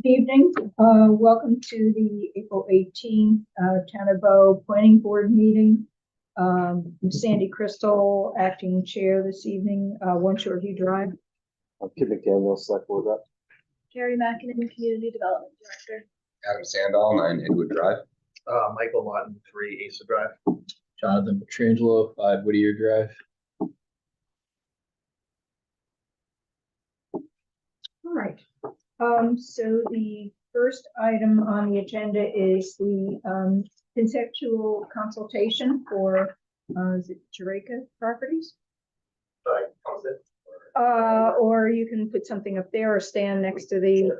Good evening. Welcome to the April 18th Town of Bow Planning Board meeting. Sandy Crystal, acting chair this evening. One Shoreview Drive. I'm Kim McDaniel, select board rep. Carrie McKinnon, Community Development Director. Adam Sandall, 9 Edgewood Drive. Michael Martin, 3 Asa Drive. Jonathan Petrangelo, 5 Whittier Drive. All right. So the first item on the agenda is the conceptual consultation for is it Jureka Properties? Sorry, how's it? Or you can put something up there or stand next to the.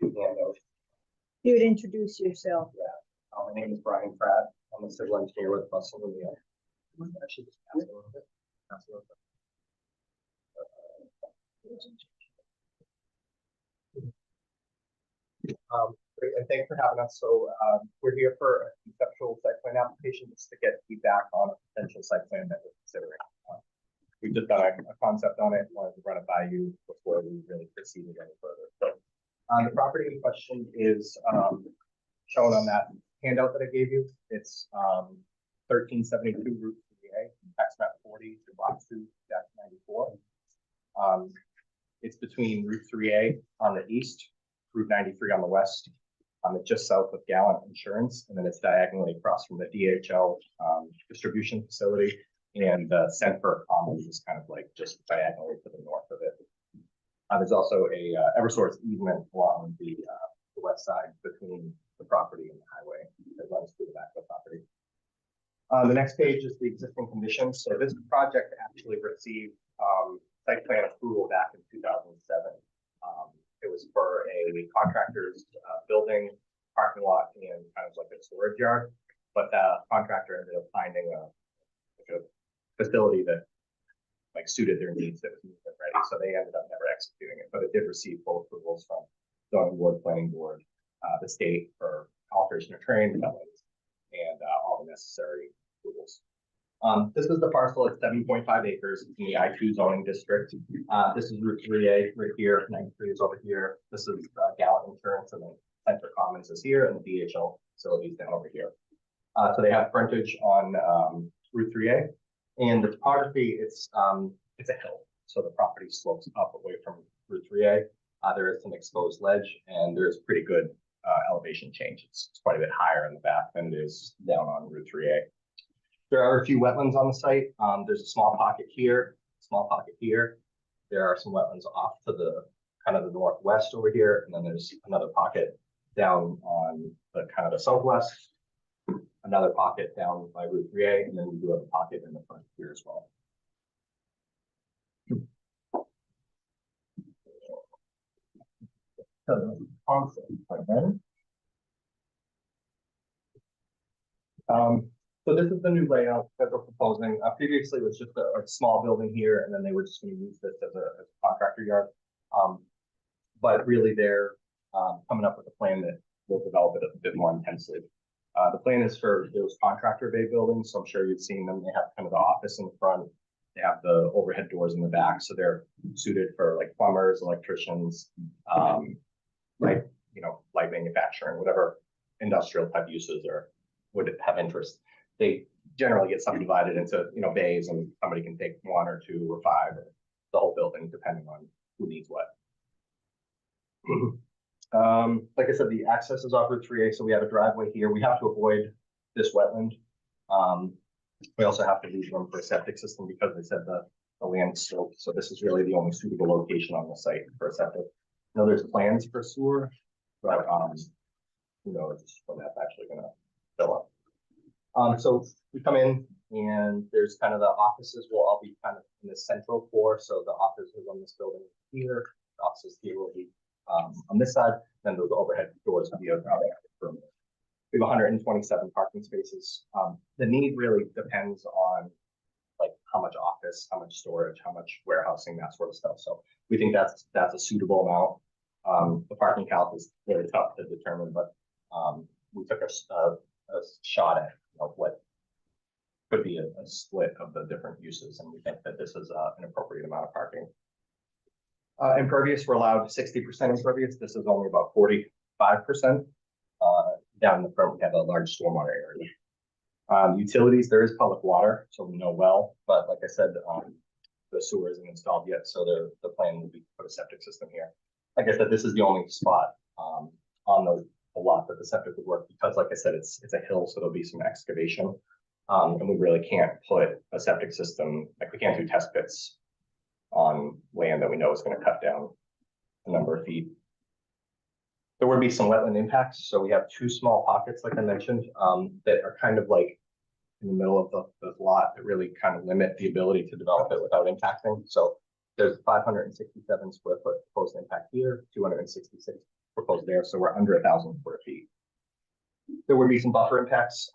You would introduce yourself. My name is Brian Pratt. I'm a civil engineer with Russell O'Neill. I should just pass it a little bit. Great, and thanks for having us. So we're here for a conceptual site plan application just to get feedback on a potential site plan that we're considering. We've just done a concept on it, wanted to run it by you before we really proceeded any further. So the property in question is shown on that handout that I gave you. It's 1372 Route 3A, tax map 40 to block 2-94. It's between Route 3A on the east, Route 93 on the west. It's just south of Gallant Insurance, and then it's diagonally across from the DHL distribution facility, and Centfer Commons is kind of like just diagonally to the north of it. There's also a Eversource easement along the west side between the property and the highway that runs through the back of the property. The next page is the existing conditions. So this project actually received site plan approval back in 2007. It was for a contractor's building, parking lot, and kind of like a storage yard. But the contractor ended up finding a facility that like suited their needs that was ready. So they ended up never executing it, but it did receive full approvals from zoning board, planning board, the state for alteration of terrain, wetlands, and all the necessary approvals. This is the parcel at 7.5 acres. It's in the I2 zoning district. This is Route 3A right here. 93 is over here. This is Gallant Insurance, and then Centfer Commons is here, and the DHL facilities down over here. So they have frontage on Route 3A, and the topography it's a hill, so the property slopes up away from Route 3A. There is some exposed ledge, and there's pretty good elevation change. It's quite a bit higher in the back than it is down on Route 3A. There are a few wetlands on the site. There's a small pocket here, small pocket here. There are some wetlands off to the kind of the northwest over here, and then there's another pocket down on the kind of the southwest, another pocket down by Route 3A, and then we do have a pocket in the front here as well. So this is the new layout that we're proposing. Previously, it was just a small building here, and then they were just going to use this as a contractor yard. But really, they're coming up with a plan that will develop it a bit more intensely. The plan is for those contractor bay buildings, so I'm sure you've seen them. They have kind of the office in the front. They have the overhead doors in the back, so they're suited for like plumbers, electricians, like light manufacturing, whatever industrial type uses or would have interest. They generally get subdivided into bays, and somebody can take 1 or 2 or 5 or the whole building depending on who needs what. Like I said, the access is off Route 3A, so we have a driveway here. We have to avoid this wetland. We also have to leave room for a septic system because they said the land slopes. So this is really the only suitable location on the site for a septic. There's plans for sewer, but just when that's actually going to fill up. So we come in, and there's kind of the offices will all be kind of in the central core. So the offices on this building here, the offices here will be on this side, then those overhead doors will be open. We have 127 parking spaces. The need really depends on like how much office, how much storage, how much warehousing, that sort of stuff. So we think that's a suitable amount. The parking count is really tough to determine, but we took a shot at what could be a split of the different uses, and we think that this is an appropriate amount of parking. Impervious, we're allowed 60% impervious. This is only about 45%. Down in the front, we have a large stormwater area. Utilities, there is public water, so we know well, but like I said, the sewer isn't installed yet, so the plan would be to put a septic system here. Like I said, this is the only spot on the lot that the septic would work, because like I said, it's a hill, so there'll be some excavation. And we really can't put a septic system, like we can't do test pits on land that we know is going to cut down a number of feet. There would be some wetland impacts, so we have two small pockets, like I mentioned, that are kind of like in the middle of the lot that really kind of limit the ability to develop it without impacting. So there's 567 square foot proposed impact here, 266 proposed there, so we're under 1,000 square feet. There would be some buffer impacts.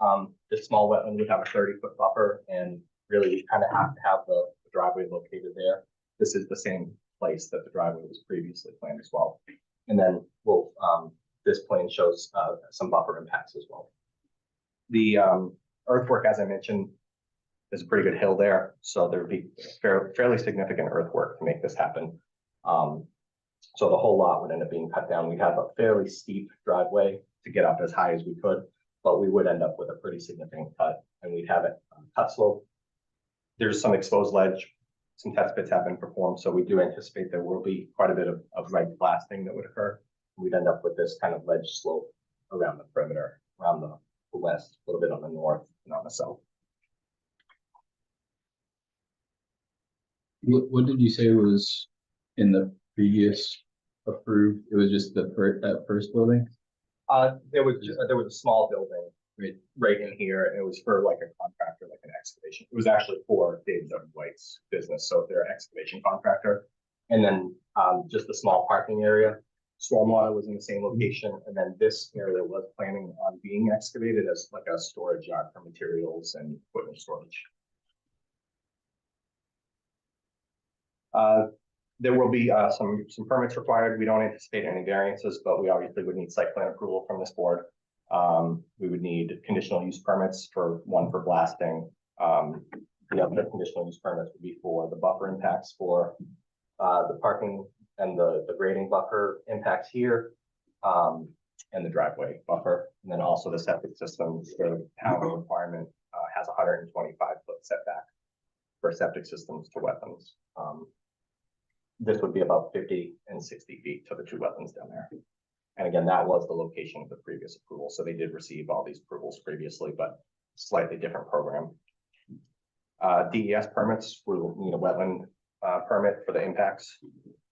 This small wetland would have a 30-foot buffer, and really we kind of have to have the driveway located there. This is the same place that the driveway was previously planned as well. And then we'll, this plan shows some buffer impacts as well. The earthwork, as I mentioned, is a pretty good hill there, so there would be fairly significant earthwork to make this happen. So the whole lot would end up being cut down. We'd have a fairly steep driveway to get up as high as we could, but we would end up with a pretty significant cut, and we'd have it cut slope. There's some exposed ledge. Some test pits have been performed, so we do anticipate there will be quite a bit of red blasting that would occur. We'd end up with this kind of ledge slope around the perimeter, around the west, a little bit on the north and on the south. What did you say was in the previous approved? It was just that first building? There was a small building right in here, and it was for like a contractor, like an excavation. It was actually for David W. White's business, so they're an excavation contractor. And then just the small parking area. Stormwater was in the same location, and then this area was planning on being excavated as like a storage yard for materials and equipment storage. There will be some permits required. We don't anticipate any variances, but we obviously would need site plan approval from this board. We would need conditional use permits one for blasting. The other conditional use permits would be for the buffer impacts for the parking and the grading buffer impacts here, and the driveway buffer. And then also the septic system, the town requirement has 125-foot setback for septic systems to wetlands. This would be about 50 and 60 feet to the two wetlands down there. And again, that was the location of the previous approval. So they did receive all these approvals previously, but slightly different program. DES permits, we'll need a wetland permit for the impacts.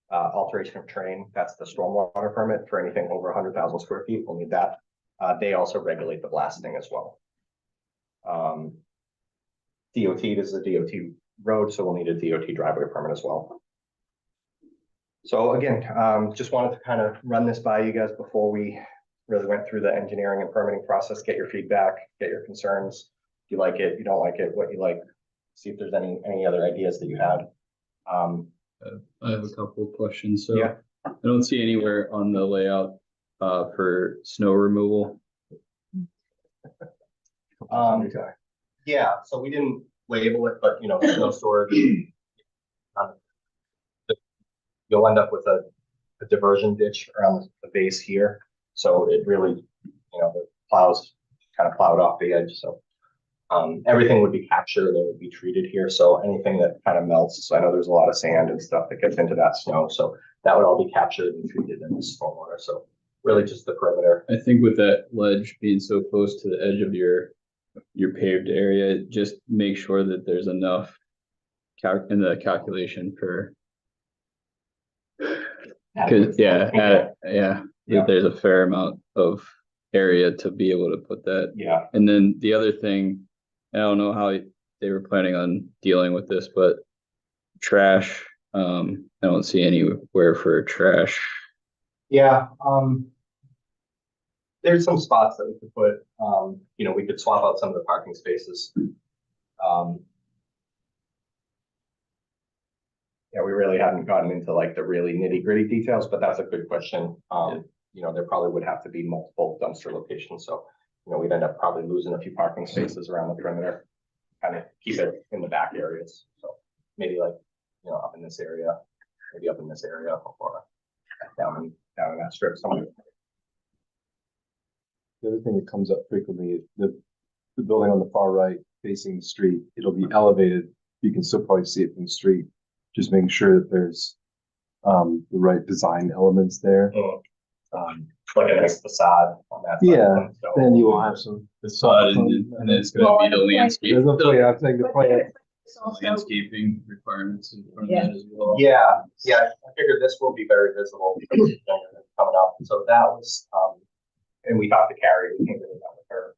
Alteration of terrain, that's the stormwater permit for anything over 100,000 square feet. We'll need that. They also regulate the blasting as well. DOT, this is a DOT road, so we'll need a DOT driveway permit as well. So again, just wanted to kind of run this by you guys before we really went through the engineering and permitting process, get your feedback, get your concerns. If you like it, you don't like it, what you like, see if there's any other ideas that you had. I have a couple of questions. So Yeah. I don't see anywhere on the layout for snow removal. Yeah, so we didn't label it, but you know, snow storage. You'll end up with a diversion ditch around the base here. So it really, you know, the plows kind of plowed off the edge. So everything would be captured and would be treated here. So anything that kind of melts, so I know there's a lot of sand and stuff that gets into that snow. So that would all be captured and treated in this stormwater. So really just the perimeter. I think with that ledge being so close to the edge of your paved area, just make sure that there's enough in the calculation for, because that there's a fair amount of area to be able to put that. Yeah. And then the other thing, I don't know how they were planning on dealing with this, but trash, I don't see anywhere for trash. Yeah. There's some spots that we could put, you know, we could swap out some of the parking spaces. Yeah, we really haven't gotten into like the really nitty-gritty details, but that's a good question. You know, there probably would have to be multiple dumpster locations. So, you know, we'd end up probably losing a few parking spaces around the perimeter, kind of keep it in the back areas. So maybe like, you know, up in this area. maybe up in this area or down in that strip somewhere. The other thing that comes up frequently is the building on the far right facing the street, it'll be elevated. You can still probably see it from the street. Just making sure that there's the right design elements there. Like a nice facade on that. side, Yeah, so- then you will have some. Facade and then it's gonna be the landscape. There's no point, I'm saying the But plan. there's The also, landscaping requirements in front of Yeah. that as well. Yeah, I figured this will be very visible coming up. So that was, and we talked to Carrie, we came in and met with her.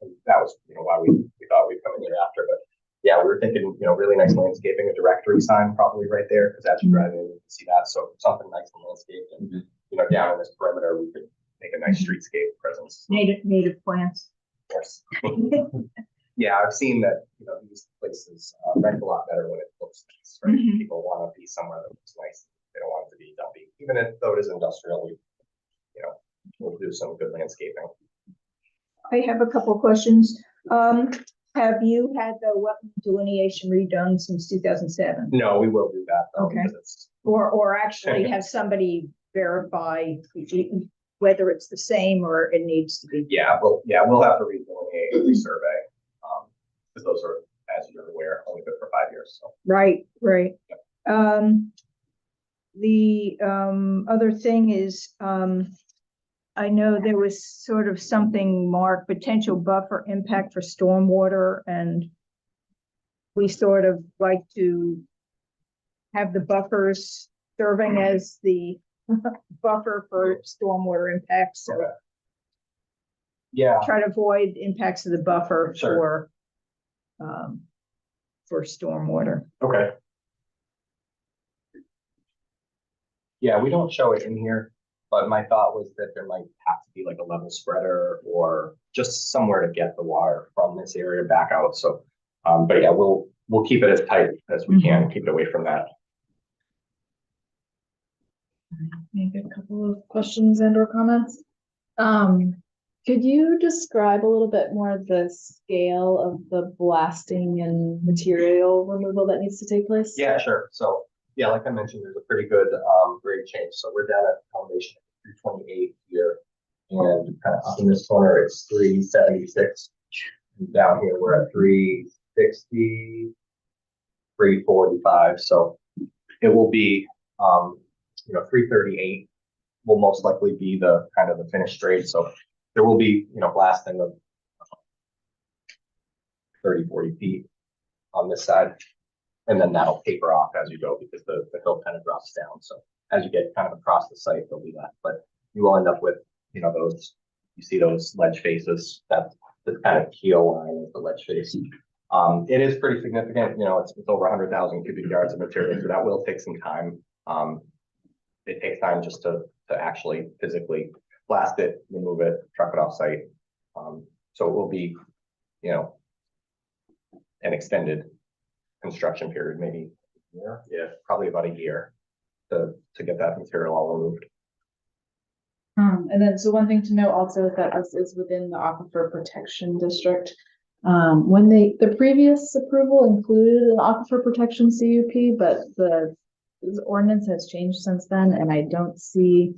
And that was, why we thought we'd come in here after, but yeah, we were thinking, really nice landscaping, a directory sign probably right there, because as you drive in, you can see that. So something nice and landscaped and, down in this perimeter, we could make a nice streetscape presence. native plants. Of course. Yeah, I've seen that, these places rent a lot better when it looks nice, right? Mhm. People want to be somewhere that looks nice. They don't want it to be dumpy, even though it is industrial, we'll do some good landscaping. I have a couple of questions. Have you had the wetland delineation redone since 2007? No, we will do that though, Okay. because it's, Or actually have somebody verify whether it's the same or it needs to be? we'll have to redelineate and resurvey. Because those are, as you're aware, only good for 5 years, so. Right. The other thing is, I know there was sort of something marked potential buffer impact for stormwater, and we sort of like to have the buffers serving as the buffer for stormwater impacts, so Okay. Yeah, try to avoid impacts of the buffer Sure. for stormwater. okay. Yeah, we don't show it in here, but my thought was that there might have to be like a level spreader or just somewhere to get the water from this area back out. So, but yeah, we'll keep it as tight as we can, keep it away from that. Maybe a couple of questions and or comments. Could you describe a little bit more the scale of the blasting and material removal that needs to take place? Yeah, sure. So, yeah, like I mentioned, there's a pretty good grade change. So we're down at elevation 328 here. And kind of up in this corner, it's 376. Down here, we're at 360, 345. So it will be, 338 will most likely be the kind of the finished grade. So there will be, blasting of 30, 40 feet on this side. And then that'll taper off as you go because the hill kind of drops down. So as you get kind of across the site, there'll be that. But you will end up with, those, you see those ledge faces, that's the kind of keel line of the ledge face. It is pretty significant, it's over 100,000 cubic yards of material, so that will take some time. It takes time just to actually physically blast it, remove it, truck it off site. So it will be, an extended construction period, maybe a year. Yeah, probably about a year to get that material all removed. And then, so one thing to note also is that this is within the Aquifer Protection District. When the previous approval included an Aquifer Protection CUP, but the ordinance has changed since then, and I don't see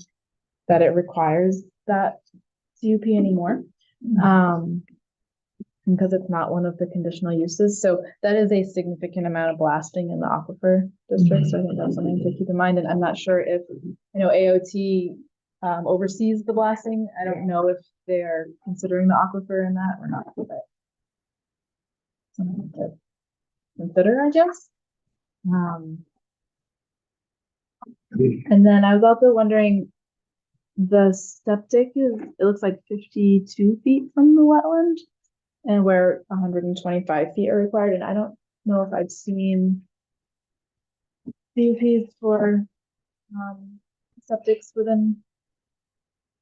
that it requires that CUP anymore. Because it's not one of the conditional uses. So that is a significant amount of blasting in the Aquifer District. So I think that's something to keep in mind. And I'm not sure if, AOT oversees the blasting. I don't know if they're considering the aquifer in that or not, but something to consider, I guess. And then I was also wondering, the septic it looks like 52 feet from the wetland, and where 125 feet are required. And I don't know if I've seen CUPs for septics within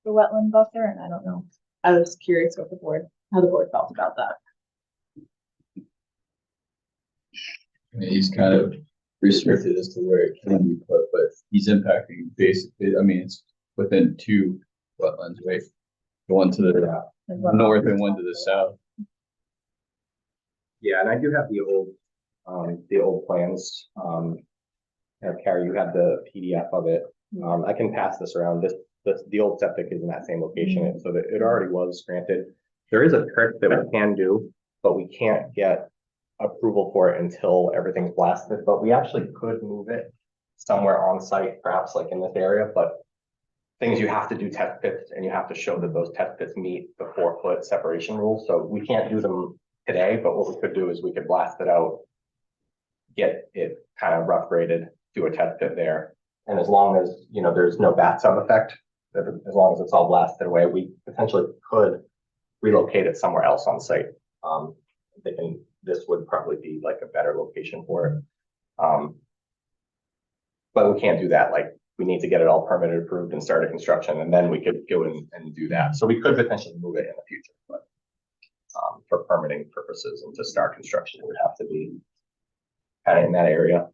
the wetland buffer, and I don't know. I was curious how the board felt about that. I mean, he's kind of restricted as to where it can be put, but he's impacting basically, it's within two wetlands, right? One to the north and one to the south. Yeah, and I do have the old plans. Carrie, you have the PDF of it. I can pass this around. The old septic is in that same location, so that it already was granted. There is a trick that we can do, but we can't get approval for it until everything's blasted, but we actually could move it somewhere on site, perhaps like in this area, but things you have to do test pits and you have to show that those test pits meet the 4-foot separation rule. So we can't do them today, but what we could do is we could blast it out, get it kind of rough graded, do a test pit there. And as long as, you know, there's no bathtub effect, as long as it's all blasted away, we potentially could relocate it somewhere else on site. This would probably be like a better location for it. But we can't do that. Like, we need to get it all permitted, approved, and started construction, and then we could go in and do that. So we could potentially move it in the future, but for permitting purposes and to start construction, it would have to be kind of in that area.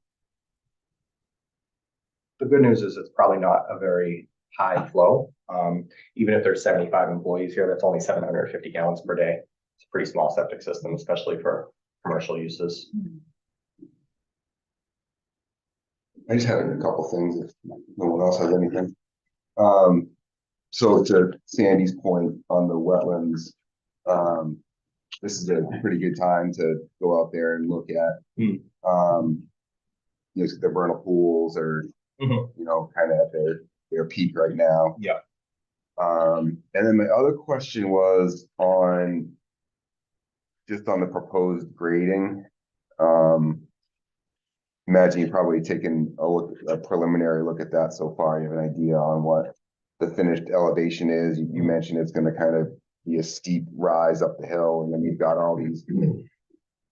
The good news is it's probably not a very high flow. Even if there's 75 employees here, that's only 750 gallons per day. It's a pretty small septic system, especially for commercial uses. I just had a couple things if no one else has anything. So to Sandy's point on the wetlands, this is a pretty good time to go out there and look at, you know, the vernal pools are, you know, kind of at their peak right now. Yeah. And then my other question was on just on the proposed grading. Imagine you've probably taken a preliminary look at that so far. You have an idea on what the finished elevation is. You mentioned it's going to kind of be a steep rise up the hill, and then you've got all these.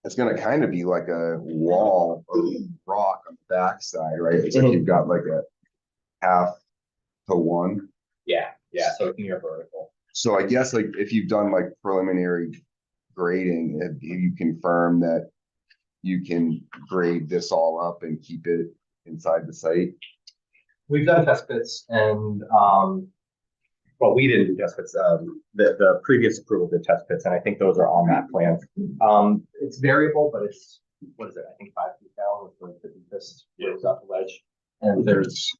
It's going to kind of be like a wall of rock on the backside, right? It's like you've got like a half to one. Yeah. So it's near vertical. So I guess like if you've done like preliminary grading, have you confirmed that you can grade this all up and keep it inside the site? We've done test pits, and well, we didn't do test pits. The previous approval did test pits, and I think those are on that plan. It's variable, but it's, what is it? I think 5 feet down with the deepest goes up the ledge, and there is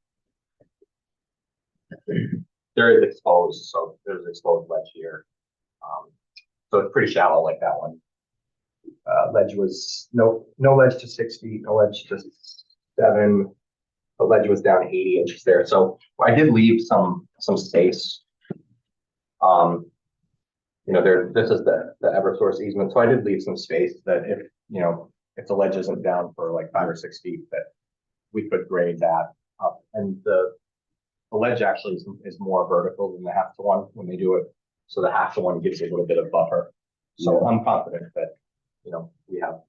exposed, so there's exposed ledge here. So it's pretty shallow like that one. Ledge was no ledge to 6 feet, no ledge to 7. The ledge was down 80 inches there. So I did leave some space. You know, this is the Eversource easement. So I did leave some space that if the ledge isn't down for like 5 or 6 feet, that we could grade that up. And the ledge actually is more vertical than the half to one when they do it. So the half to one gives you a little bit of buffer. So I'm confident that, you know, we have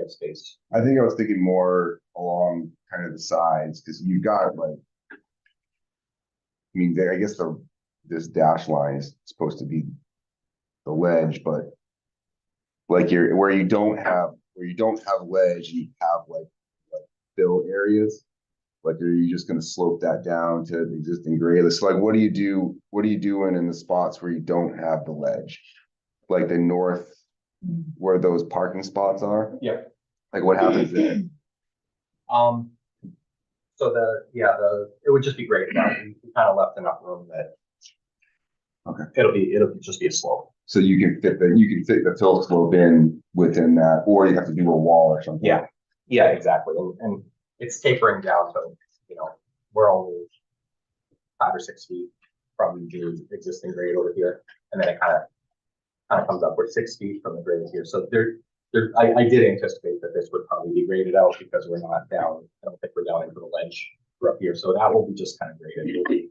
space. I think I was thinking more along kind of the sides, because you got like, I mean, I guess this dash line is supposed to be the ledge, but like where you don't have ledge, you have like fill areas. Like, are you just going to slope that down to the existing grade? It's like, what are you doing in the spots where you don't have the ledge, like the north, where those parking spots are? Yeah. Like, what happens there? So it would just be great. We kind of left enough room that it'll just be a slope. So you can fit the fill slope in within that, or you have to do a wall or something. Yeah, exactly. And it's tapering down, so you know we're only 5 or 6 feet from the existing grade over here, and then it kind of comes up. We're 6 feet from the grade here, so I did anticipate that this would probably be graded out because we're not down. I don't think we're down into the ledge. We're up here, so that will be just kind of graded. It'll be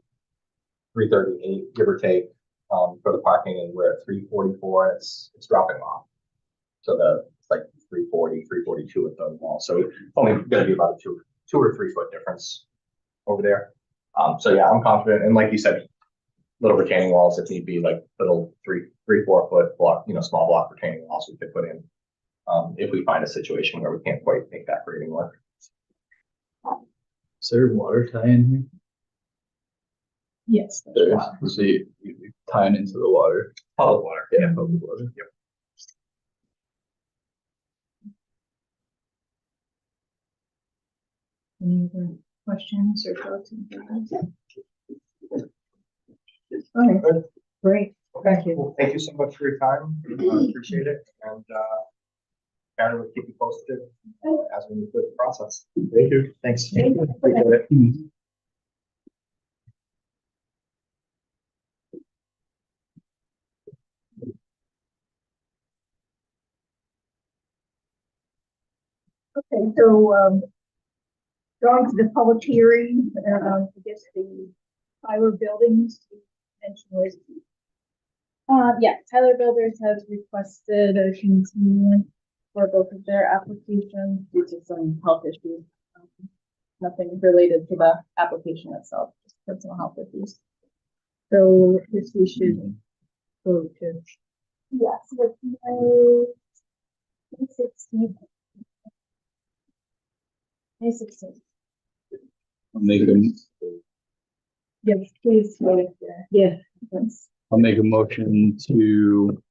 338, give or take, for the parking, and we're at 344. It's dropping off, so it's like 340, 342 at the wall. So it's only going to be about a 2 or 3 foot difference over there. So yeah, I'm confident. And like you said, little retaining walls if need be, like little 3-4 foot block, small block retaining walls we could put in if we find a situation where we can't quite make that grading work. Is there water tie in here? Yes. There is. So you tying into the water. Public water. Yeah, public water. Yep. Any other questions or thoughts? All right, great, thank you. Well, thank you so much for your time. Appreciate it. And, Karen will keep you posted as we move through the process. Thank you. Thanks. Thank you. Appreciate it. Okay, so, going to the public hearing, I guess the Tyler Buildings mentioned was, Yeah, Tyler Builders has requested a continuance for both of their applications due to some health issues. Nothing related to the application itself, just personal health issues. so this we should go to. Yes, with May 16th. May 16th. Yes, please. Yeah. I'll make a motion to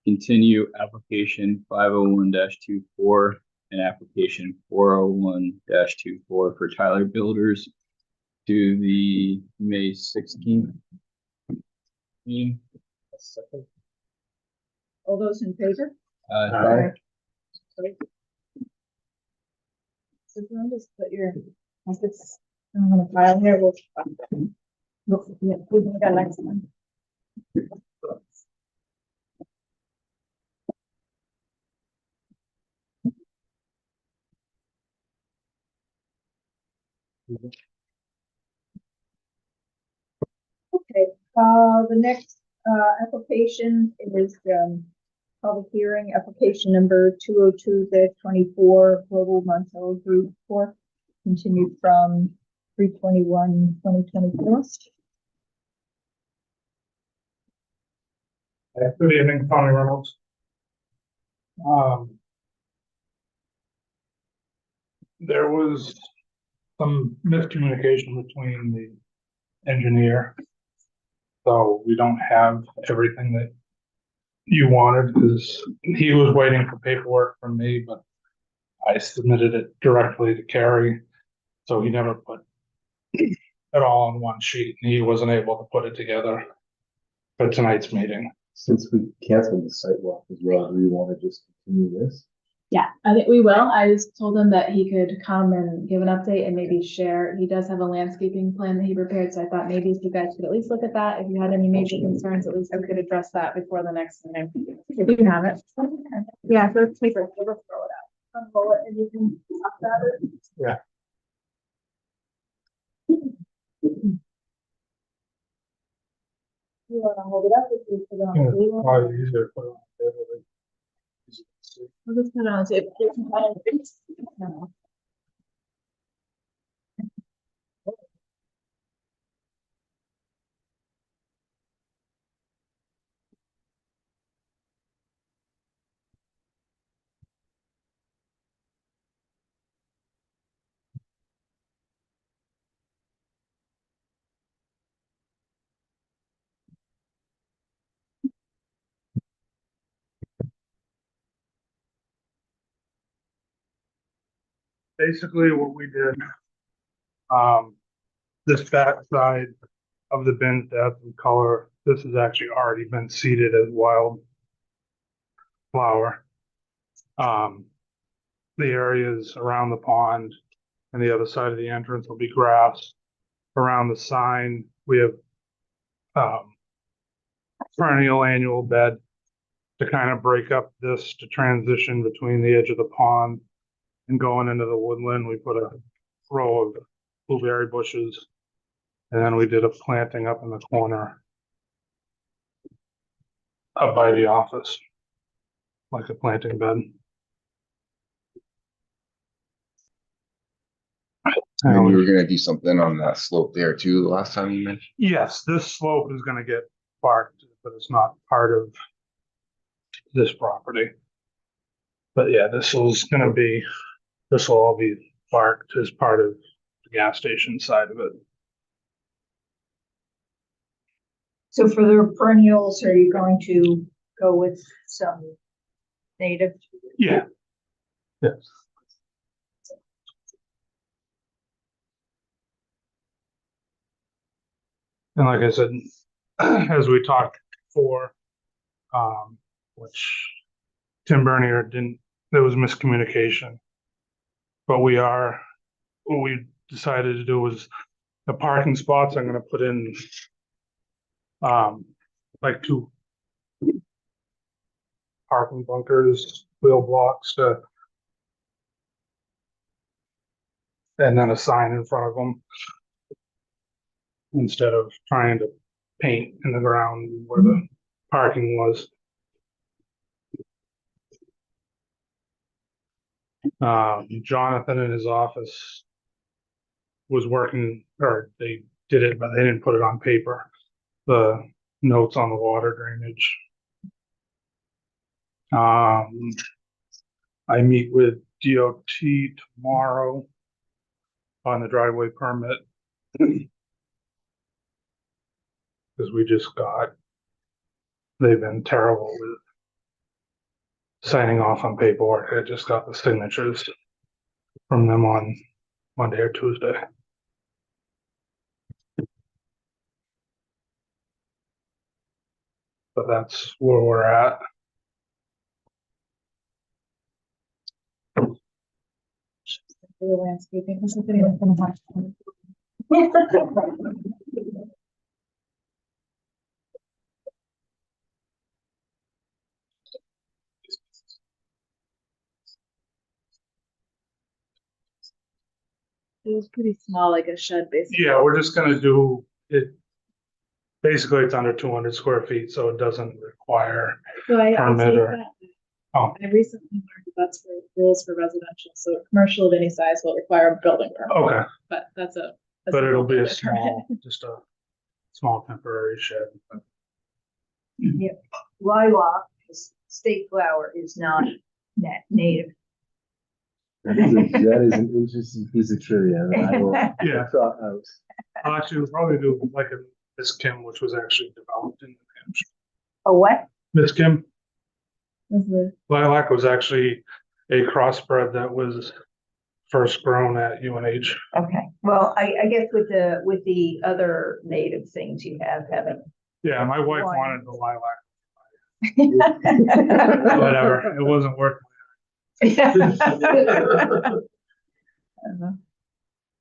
continue application 501-24 and application 401-24 for Tyler Builders to the May 16th meeting. All those in favor? Aye. So if you want to just put your, if it's, I'm gonna file here, we'll. Yeah, we got next one. Okay, the next, application is, public hearing, application number 202-24, Global Montel Group Corp. Continued from 3/21/2024. Good evening, Tony Reynolds. There was some miscommunication between the engineer. So we don't have everything that you wanted because he was waiting for paperwork from me, but I submitted it directly to Carrie. So he never put it all on one sheet and he wasn't able to put it together for tonight's meeting. Since we canceled the site walk as well, do we want to just continue this? Yeah, I think we will. I just told him that he could come and give an update and maybe share. He does have a landscaping plan that he prepared, so I thought maybe if you guys could at least look at that. If you had any major concerns, at least we could address that before the next meeting. If you have it. Yeah, so it's paper. We'll just throw it out. Unroll it and you can talk about it. Yeah. You wanna hold it up if you put it on the table? Probably easier to put it on the table. We'll just put it on the table. No. Basically what we did, this back side of the bins depth and color, this has actually already been seeded as wild flower. The areas around the pond and the other side of the entrance will be grass. Around the sign, we have perennial annual bed to kind of break up this to transition between the edge of the pond and going into the woodland. We put a row of blueberry bushes, and then we did a planting up in the corner up by the office, like a planting bed. And you were gonna do something on that slope there too, the last time you mentioned? Yes, this slope is gonna get barked, but it's not part of this property. But yeah, this will all be barked as part of the gas station side of it. So for the perennials, are you going to go with some native? Yeah. Yes. And like I said, as we talked before, which Tim Bernier didn't, there was miscommunication. But what we decided to do was the parking spots I'm gonna put in, like 2 parking bunkers, wheel blocks and then a sign in front of them. Instead of trying to paint in the ground where the parking was. Jonathan in his office was working, or they did it, but they didn't put it on paper. The notes on the water drainage. I meet with DOT tomorrow on the driveway permit. Because they've been terrible with signing off on paperwork. I just got the signatures from them on Monday or Tuesday. But that's where we're at. For the landscaping, this is gonna have. It was pretty small, like a shed basically. Yeah, we're just gonna do it. Basically, it's under 200 square feet, so it doesn't require. So I Permit take or- that. Oh. I recently learned that that's for rules for residential, so commercial of any size will require a building permit, Okay, but that's a. but it'll be a building permit. small, just a small temporary shed. Lilac, is state flower, is not native. That is an interesting piece of trivia that I will Yeah. thought out. Actually, we'll probably do like a Miss Kim, which was actually developed in New Hampshire. A what? Miss Kim, That's the- lilac was actually a crossbred that was first grown at UNH. Okay, well, I guess with the other native things you haven't. Yeah, my wife Why? wanted the lilac, Whatever. whatever, it wasn't worth.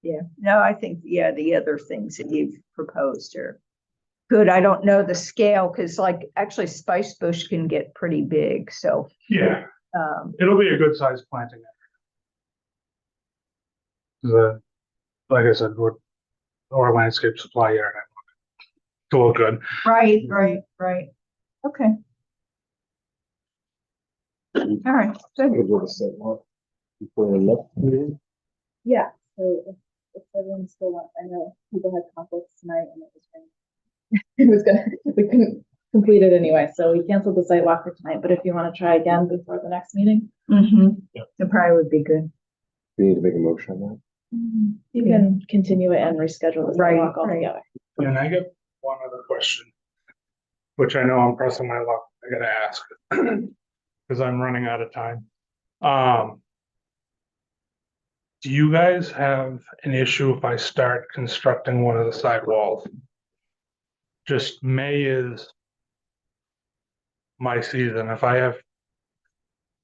Yeah, no, I think, the other things that you've proposed are good. I don't know the scale, because like, actually Spice Bush can get pretty big, so, Yeah, it'll be a good sized planting area. Like I said, our landscape supply area to look good. right. Okay. All right, good. Good with a sidewalk before the next meeting. Yeah, so if everyone still wants, I know people had conflicts tonight and it was raining. We couldn't complete it anyway, so we canceled the site walk for tonight, but if you want to try again before the next meeting. It probably would be good. We need to make a motion on that. You can continue it and reschedule the Right, site walk right. altogether. And I get one other question, which I know I'm pressing my luck, I gotta ask, because I'm running out of time. Do you guys have an issue if I start constructing one of the side walls? Just May is my season.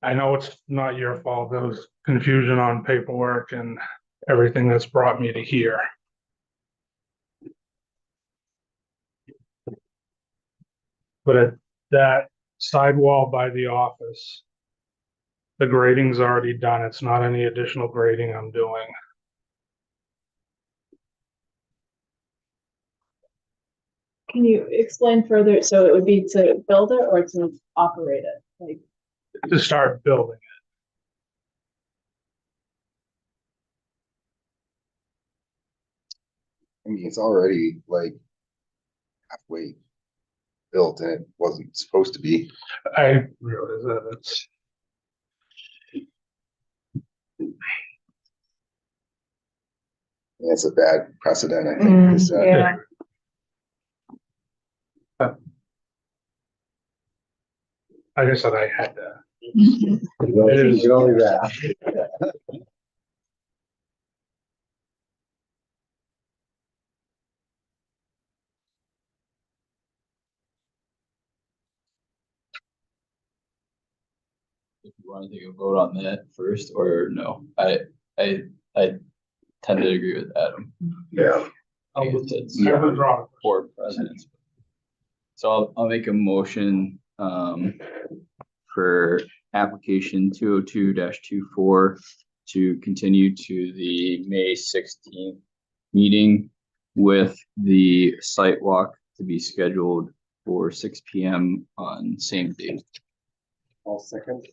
I know it's not your fault. There was confusion on paperwork and everything that's brought me to here. But at that sidewall by the office, the grading's already done. It's not any additional grading I'm doing. Can you explain further? So it would be to build it or to operate it? Like, To start building. I mean, it's already like halfway built and it wasn't supposed to be. I realize that it's. It's a bad precedent, I think. to set. Yeah. Like I said, I had to. You can only that. if you want to take a vote on that first or no. I tend to agree with Adam. Yeah. I guess it's I withdraw. board presidents. So I'll make a motion, for application 202-24 to continue to the May 16th meeting with the site walk to be scheduled for 6 PM on same date. All second.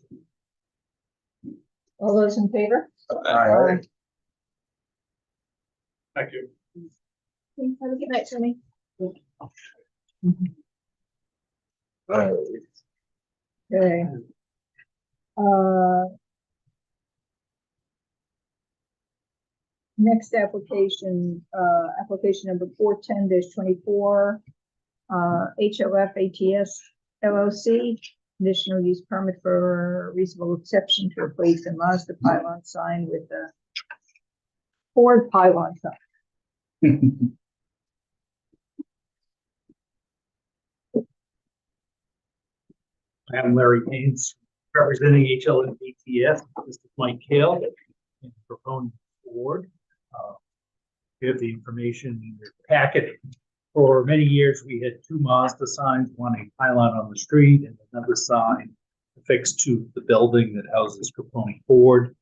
All those in favor? Aye. Thank you. Have a good night, Tony. Okay. Next application, application number 410-24, HLF ATS LLC, conditional use permit for reasonable exception to replace a Mazda pylon sign with a Ford pylon sign. I'm Larry Haynes, representing HLF ATS. This is Mike Hale, and proponent Ford. You have the information in your packet. For many years, we had two Mazda signs, one a pylon on the street and another sign affixed to the building that houses Capone Ford.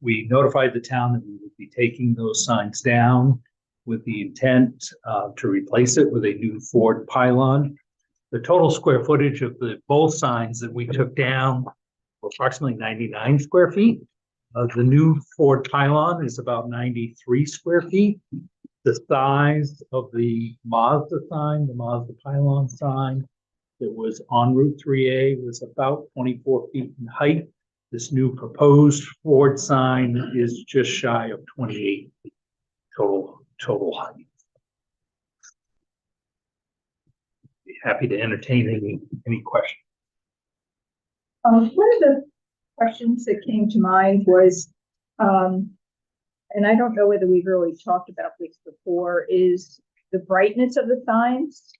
We notified the town that we would be taking those signs down with the intent to replace it with a new Ford pylon. The total square footage of the both signs that we took down were approximately 99 square feet. The new Ford pylon is about 93 square feet. The size of the Mazda sign, the Mazda pylon sign that was on Route 3A was about 24 feet in height. This new proposed Ford sign is just shy of 28 feet total height. Be happy to entertain any questions. One of the questions that came to mind was, and I don't know whether we've really talked about this before, is the brightness of the signs.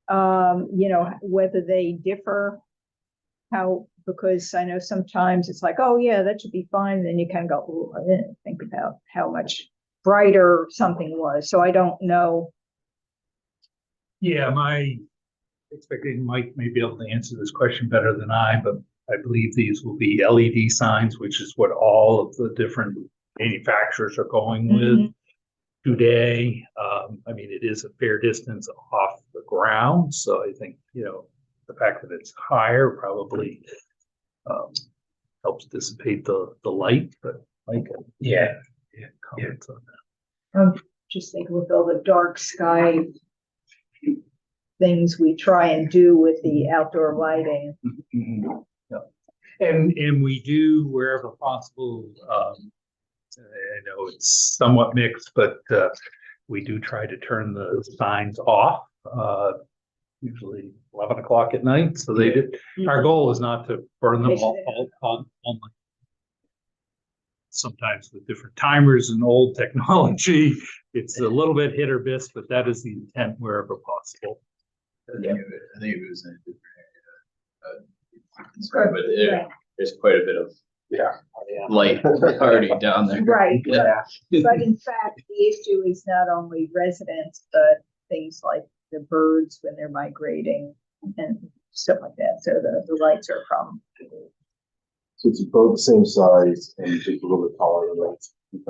Whether they differ, because I know sometimes it's like, oh yeah, that should be fine. And then you kind of go, oh, I didn't think about how much brighter something was. So I don't know. Yeah, my expectation Mike may be able to answer this question better than I, but I believe these will be LED signs, which is what all of the different manufacturers are going with today. I mean, it is a fair distance off the ground, so I think, the fact that it's higher probably helps dissipate the light, but Mike, comments on that. I'm just thinking with all the dark sky things we try and do with the outdoor lighting. And we do wherever possible. I know it's somewhat mixed, but we do try to turn the signs off, usually 11 o'clock at night. So they did. Our goal is not to burn them all on. Sometimes with different timers and old technology, it's a little bit hit or miss, but that is the intent wherever possible. I think it was in a different area. There's quite a bit of light already down there. Right. Yeah. But in fact, the issue is not only residents, but things like the birds when they're migrating and stuff like that. So the lights are a problem. So it's both the same size and just a little bit taller than that.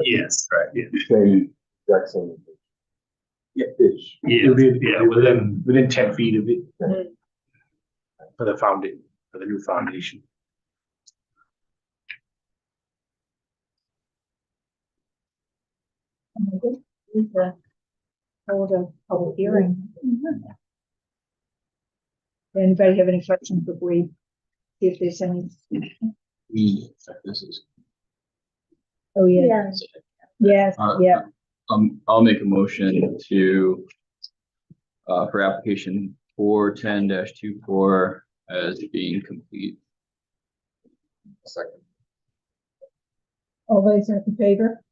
Yes, right. Yeah. Same, exact same. Ish. Yeah, within 10 feet of it for the new foundation. We hold a public hearing. Anybody have any questions before we see if there's any? This is. Oh, yeah. Yes, yeah. I'll make a motion to for application 410-24 as being complete. Second. All those in favor?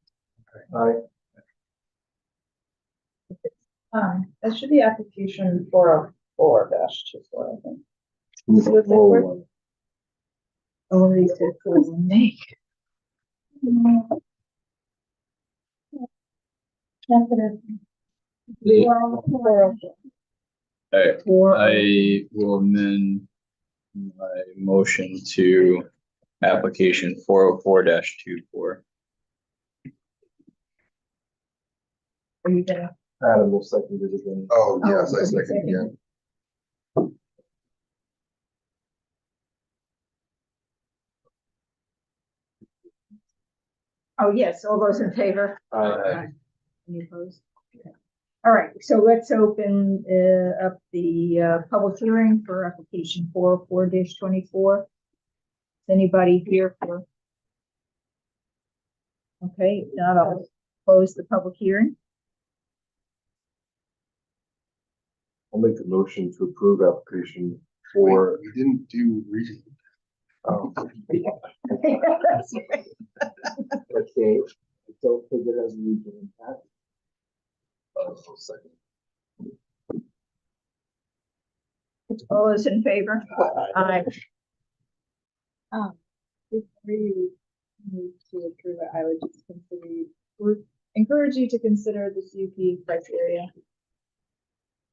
That should be application 404-24, I think. Only to make. Alright, I will amend my motion to application 404-24. Are you gonna? Adam will second it again. Oh, yes, I okay, second second. again. Oh, yes, all those in favor? Aye. Any opposed? Okay. All right, so let's open up the public hearing for application 404-24. Is anybody here for? Okay, if not, I'll close the public hearing. I'll make the motion to approve application for, We didn't do region. That's right. okay, don't think it has a regional impact. Second. All those in favor? Aye. Before you move to approve it, I would just encourage you to consider the CUP criteria.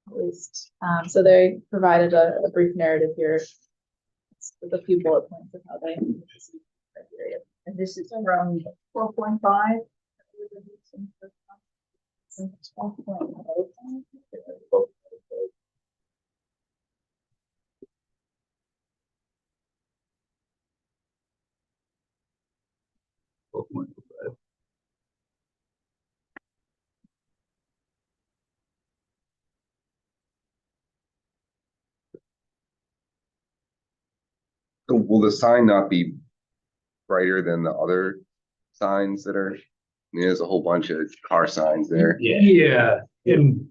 At least, so they provided a brief narrative here with a few bullet points of how they use the CUP criteria. And this is around 4.5. 12.05. So will the sign not be brighter than the other signs that are? I mean, there's a whole bunch of car signs there. Yeah, and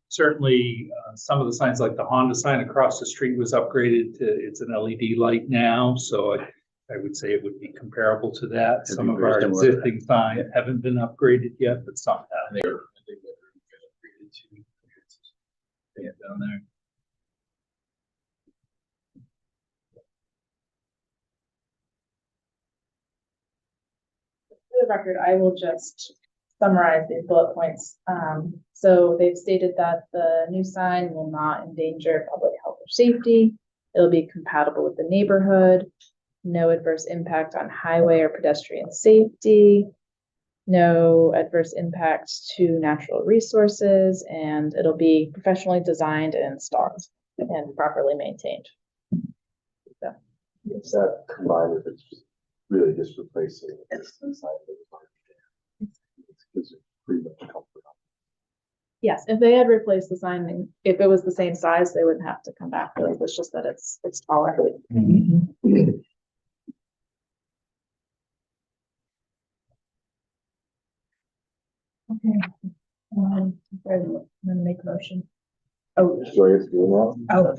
certainly, some of the signs, like the Honda sign across the street was upgraded to, it's an LED light now, so I would say it would be comparable to that. It'd Some be of very our similar. existing signs haven't been upgraded yet, but some have. I think they're upgraded too. Yeah, down there. For the record, I will just summarize these bullet points. So they've stated that the new sign will not endanger public health or safety. It'll be compatible with the neighborhood. No adverse impact on highway or pedestrian safety. No adverse impact to natural resources, and it'll be professionally designed and installed and properly maintained. So, Is that combined with it's really just replacing the existing sign that was already there? It's pretty much comfort. yes, if they had replaced the sign, if it was the same size, they wouldn't have to come back. It's just that it's taller. Okay. I'm gonna make a motion. Oh, So I guess do now. oh,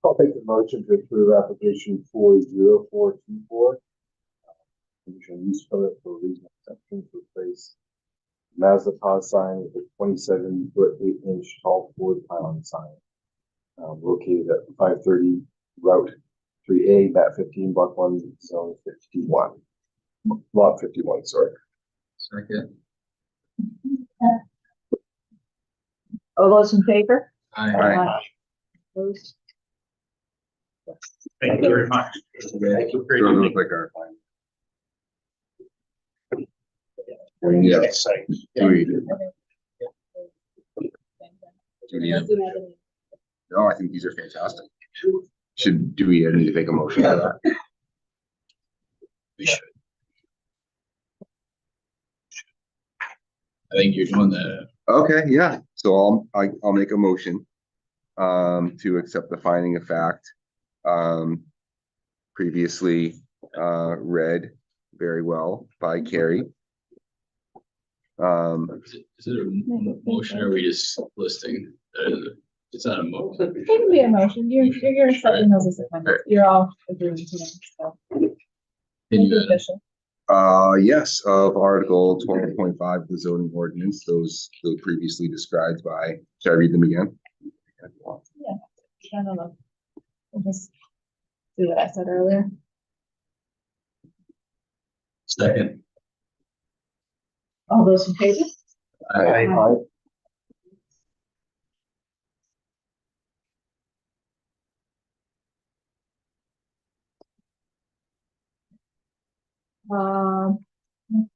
I'll make the motion to approve application 40424. Conditional use permit for reasonable exception to replace Mazda pause sign with a 27-foot 8-inch tall Ford pylon sign. Located at 530 Route 3A, Bat 15, Block 1, Zone 51. Lot 51, sorry. Second. all those in favor? Aye. Opposed? Thank you very much. Thank you. Great Those evening. look like our fine. Yeah. No, I think these are fantastic. Do we need to make a motion for that? We should. I think you're doing that. Okay, yeah, so I'll make a motion to accept the finding of fact. Previously read very well by Carrie. Is it a motion or are we just listing? It's not a motion. It can be a motion. You're setting those as appointments. You're all agreeing to them, so. Can Make you it add? official. Yes, of Article 12.5 of the zoning ordinance, those previously described by, should I read them again? I don't know. We'll just see what I said earlier. Second. All those in favor? Aye.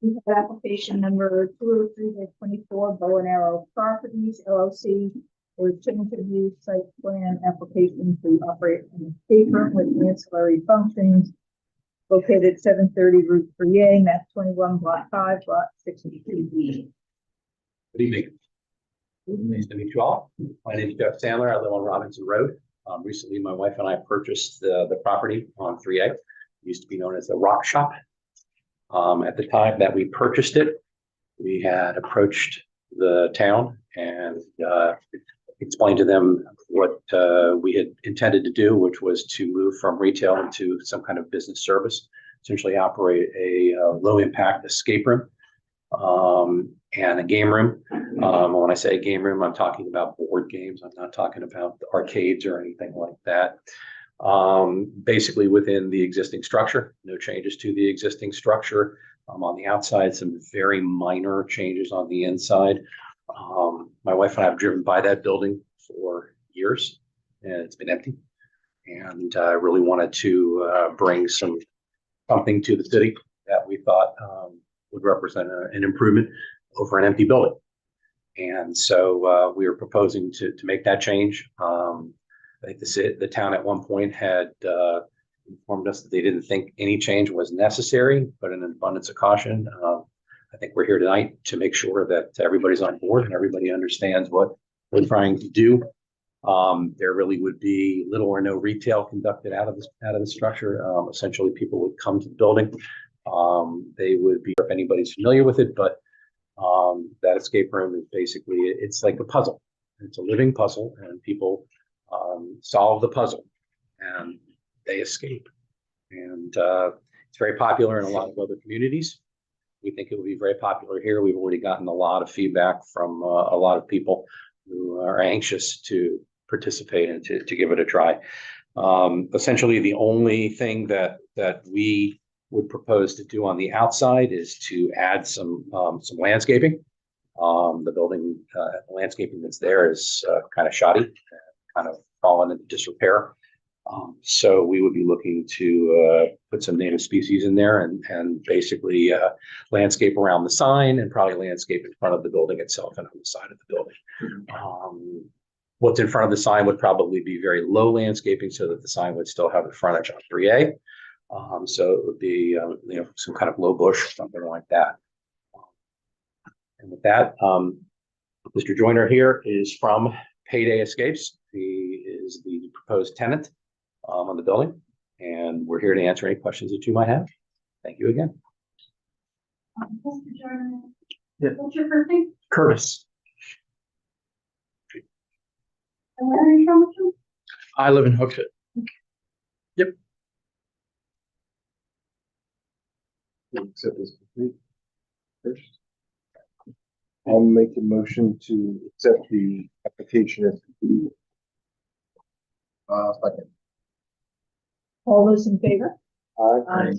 We have application number 203/24 Bow and Arrow Properties LLC for change of use site plan application to operate an escape room with ancillary functions located 730 Route 3A, map 21, block 5, lot 62B. Good evening. Nice to meet you all. My name is Jeff Sandler. I live on Robinson Road. Recently, my wife and I purchased the property on 3A. It used to be known as the Rock Shop. At the time that we purchased it, we had approached the town and explained to them what we had intended to do, which was to move from retail into some kind of business service, essentially operate a low-impact escape room and a game room. When I say game room, I'm talking about board games. I'm not talking about the arcades or anything like that. Basically within the existing structure, no changes to the existing structure. On the outside, some very minor changes on the inside. My wife and I have driven by that building for years and it's been empty. And I really wanted to bring something to the city that we thought would represent an improvement over an empty building. And so we are proposing to make that change. I think the town at one point had informed us that they didn't think any change was necessary, but in an abundance of caution, I think we're here tonight to make sure that everybody's on board and everybody understands what we're trying to do. There really would be little or no retail conducted out of the structure. Essentially, people would come to the building. They would be, if anybody's familiar with it, but that escape room is basically, it's like a puzzle. It's a living puzzle, and people solve the puzzle and they escape. And it's very popular in a lot of other communities. We think it will be very popular here. We've already gotten a lot of feedback from a lot of people who are anxious to participate and to give it a try. Essentially, the only thing that we would propose to do on the outside is to add some landscaping. The building landscaping that's there is kind of shoddy, kind of fallen into disrepair. So we would be looking to put some native species in there and basically landscape around the sign and probably landscape in front of the building itself and on the side of the building. What's in front of the sign would probably be very low landscaping so that the sign would still have the frontage on 3A. So it would be some kind of low bush, something like that. And with that, Mr. Joyner here is from Payday Escapes. He is the proposed tenant on the building, and we're here to answer any questions that you might have. Thank you again. Mr. Joyner, Yeah. what's your first name? Curtis. And where are you from? I live in Hooksett. Accept this complete first. I'll make a motion to accept the application as complete. Second. All those in favor? Aye.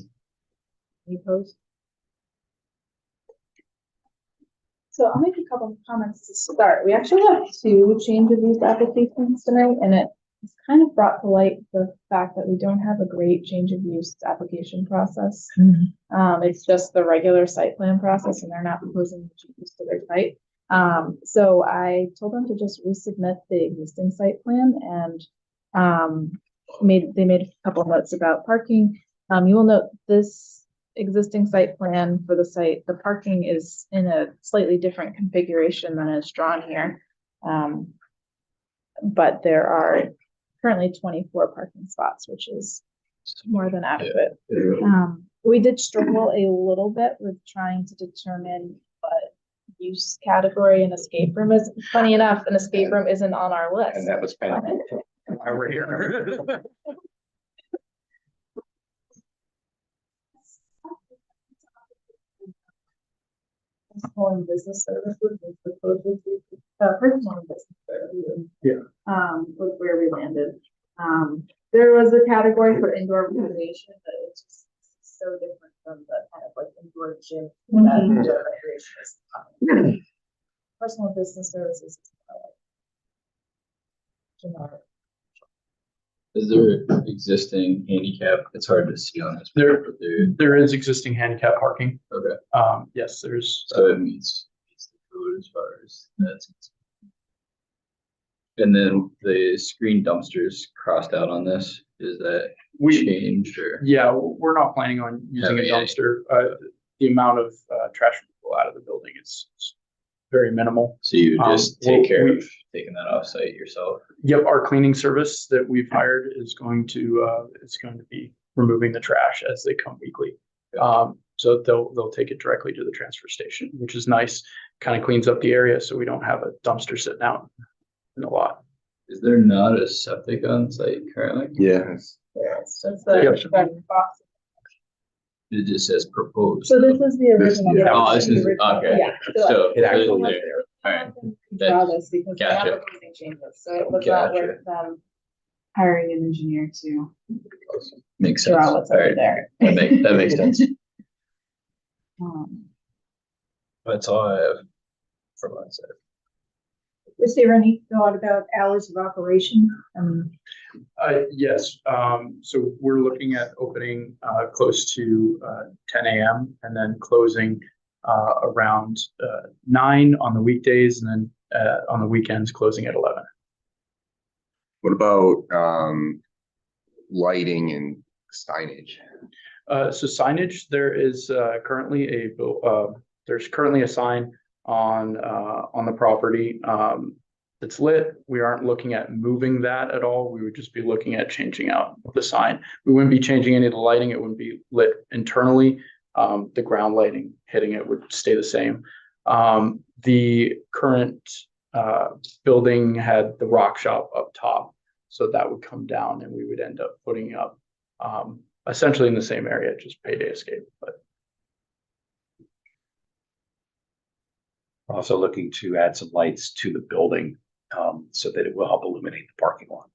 Any opposed? So I'll make a couple of comments to start. We actually have two change of use applications tonight, and it's kind of brought to light the fact that we don't have a great change of use application process. It's just the regular site plan process, and they're not proposing changes to their site. So I told them to just resubmit the existing site plan, and they made a couple of notes about parking. You will note this existing site plan for the site, the parking is in a slightly different configuration than is drawn here. But there are currently 24 parking spots, which is more than adequate. We did struggle a little bit with trying to determine what use category an escape room is. Funny enough, an escape room isn't on our list. And that was kind of why we're here. Personal and business services is the closest, personal and business services. Yeah. Was where we landed. There was a category for indoor recreation, but it's just so different from the kind of like indoor gym that Mhm. indoor recreation is. Personal business services. Is kind of like generic. Is there existing handicap? It's hard to see on this. There- but there, There is existing handicap parking. okay, Yes, there's, so it meets the code as far as that's. And then the screen dumpsters crossed out on this, is that we, changed or? yeah, we're not planning on using a Having any. dumpster. The amount of trash removal out of the building is very minimal. So you just well, take care we- of taking that off site yourself? Yep, our cleaning service that we've hired is going to be removing the trash as they come weekly. So they'll take it directly to the transfer station, which is nice. Kind of cleans up the area so we don't have a dumpster sitting out in a lot. Is there not a septic on site currently? Yes. Yes, that's Yep. the box. It just says proposed. So this is the original. yeah. Oh, this is, The original, okay, Yeah. so It actually- it's there. Alright, Draw this because they have Gotcha. the cleaning changes, so it was not Gotcha. worth them hiring an engineer to makes sense. draw what's over Alright, there. that makes sense. Um, That's all I have from my side. Was there any thought about hours of operation? Yes, so we're looking at opening close to 10 a.m. and then closing around 9 on the weekdays and then on the weekends closing at 11. What about, lighting and signage? So signage, there is currently there's currently a sign on the property. It's lit. We aren't looking at moving that at all. We would just be looking at changing out the sign. We wouldn't be changing any of the lighting. It wouldn't be lit internally. The ground lighting hitting it would stay the same. The current building had the rock shop up top, so that would come down and we would end up putting up essentially in the same area, just Payday Escape. But Also looking to add some lights to the building, so that it will help illuminate the parking lot.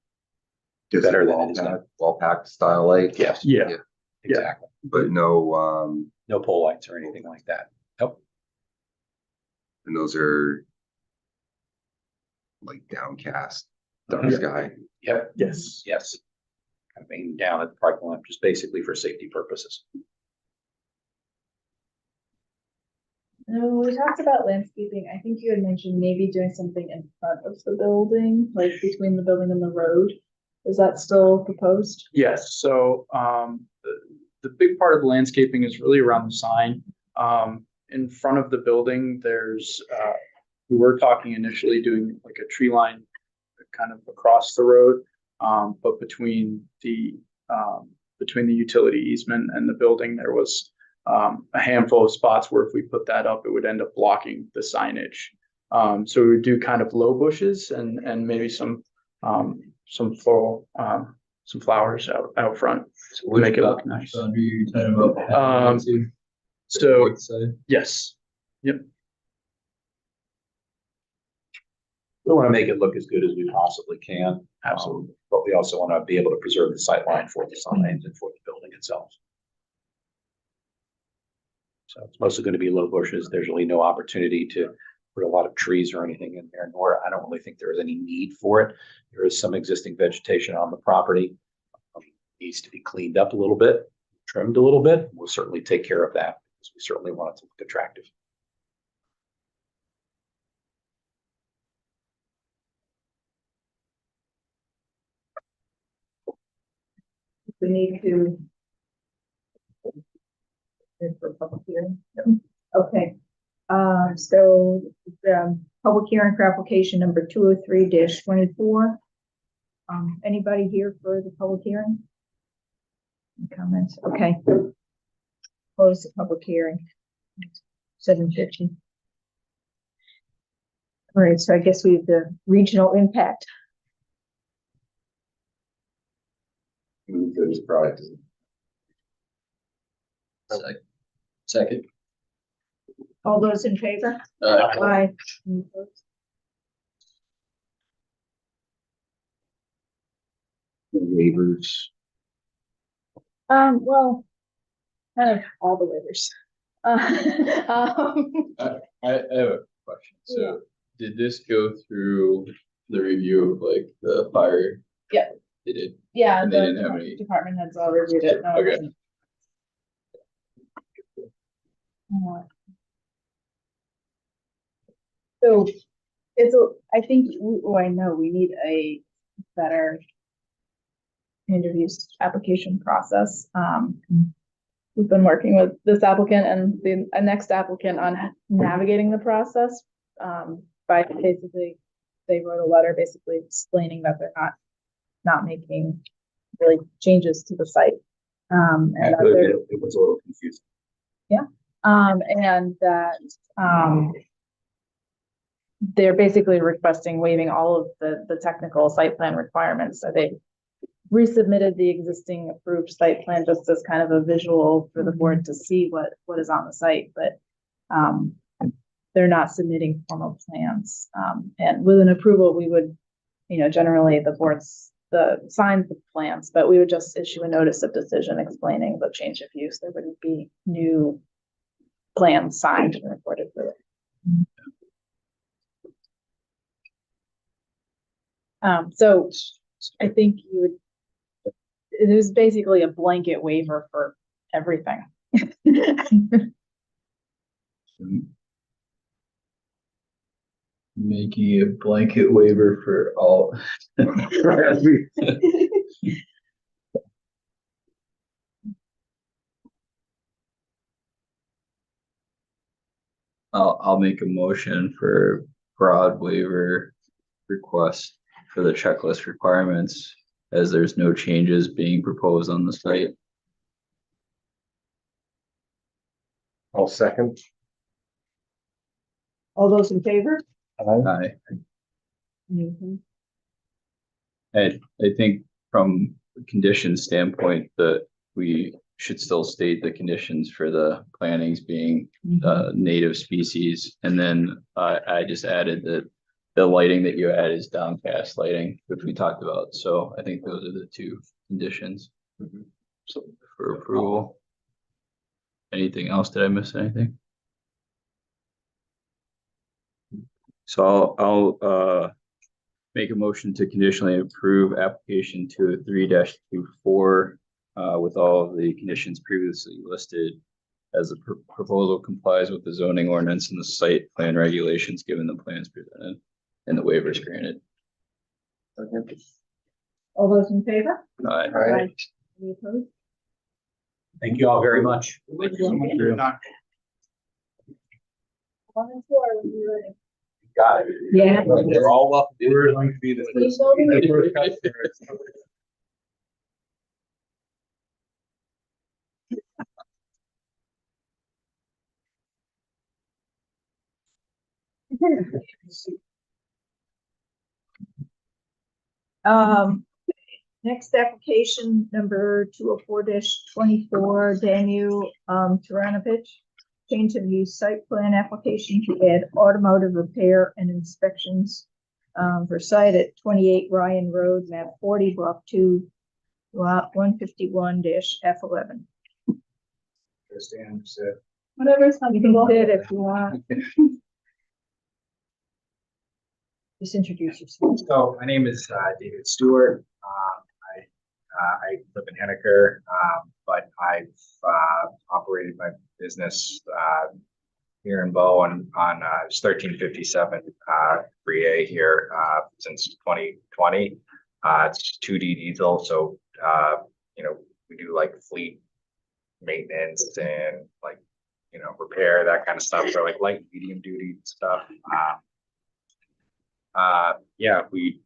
Just Better than wall it is now. pack- Wall packed style light? Yes. yeah, Exactly. But no, No pole lights or anything like that. Nope. and those are like downcast, dark Yeah. sky. Yep. yes. Yes. I mean, down at the parking lot, just basically for safety purposes. No, we talked about landscaping. I think you had mentioned maybe doing something in front of the building, like between the building and the road. Is that still proposed? Yes, so the big part of the landscaping is really around the sign. In front of the building, there's we were talking initially doing like a tree line kind of across the road, but between the utility easement and the building, there was a handful of spots where if we put that up, it would end up blocking the signage. So we would do kind of low bushes and maybe some floral, some flowers out front to make it look nice. Boundary you're talking about? So North side? yes, We want to make it look as good as we possibly can. absolutely. But we also want to be able to preserve the sight line for the signs and for the building itself. So it's mostly going to be low bushes. There's really no opportunity to put a lot of trees or anything in there, nor I don't really think there is any need for it. There is some existing vegetation on the property. Needs to be cleaned up a little bit, trimmed a little bit. We'll certainly take care of that because we certainly want it to look attractive. We need to. For public hearing. Okay, so the public hearing for application number 203-24. Anybody here for the public hearing? Any comments? Okay. Close the public hearing. 7:50. All right, so I guess we have the regional impact. Move those products. Second. All those in favor? Aye. Any opposed? Waivers. Well, kind of all the waivers. I have a question. So did this go through the review of like the fire? Yeah. They did. Yeah, And they didn't have the any. department heads all reviewed it. No, it Okay. wasn't. So I think, I know we need a better interview application process. We've been working with this applicant and the next applicant on navigating the process. By basically, they wrote a letter basically explaining that they're not making really changes to the site. And that they're, It was a little confusing. and that, they're basically requesting waiving all of the technical site plan requirements. So they resubmitted the existing approved site plan just as kind of a visual for the board to see what is on the site, but they're not submitting formal plans. And with an approval, we would, generally the board's signs the plans, but we would just issue a notice of decision explaining the change of use. There wouldn't be new plans signed and recorded for it. So I think it was basically a blanket waiver for everything. Making a blanket waiver for all. I'll make a motion for broad waiver request for the checklist requirements, as there's no changes being proposed on the site. I'll second. All those in favor? I think from a condition standpoint that we should still state the conditions for the plantings being native species. And then I just added that the lighting that you add is downcast lighting, which we talked about. So I think those are the two conditions so for approval. Anything else? Did I miss anything? So I'll make a motion to conditionally approve application 203-24 with all of the conditions previously listed, as the proposal complies with the zoning ordinance and the site plan regulations given the plans presented and the waivers granted. All those in favor? Aye. Any opposed? Thank you all very much. One and four, when you're ready. Got it. Yeah. They're all welcome. We're going to be the first. Next application number 204-24, Daniel Taranovich. Change of use site plan application to add automotive repair and inspections for site at 28 Ryan Road, map 40, block 2, lot 151-F11. Whatever's You can sit if you want. Just introduce yourself. So my name is David Stewart. I live in Henniker, but I've operated my business here in Bow on 1357 3A here since 2020. It's 2D diesel, so we do like fleet maintenance and like repair, that kind of stuff. So like light medium duty stuff. We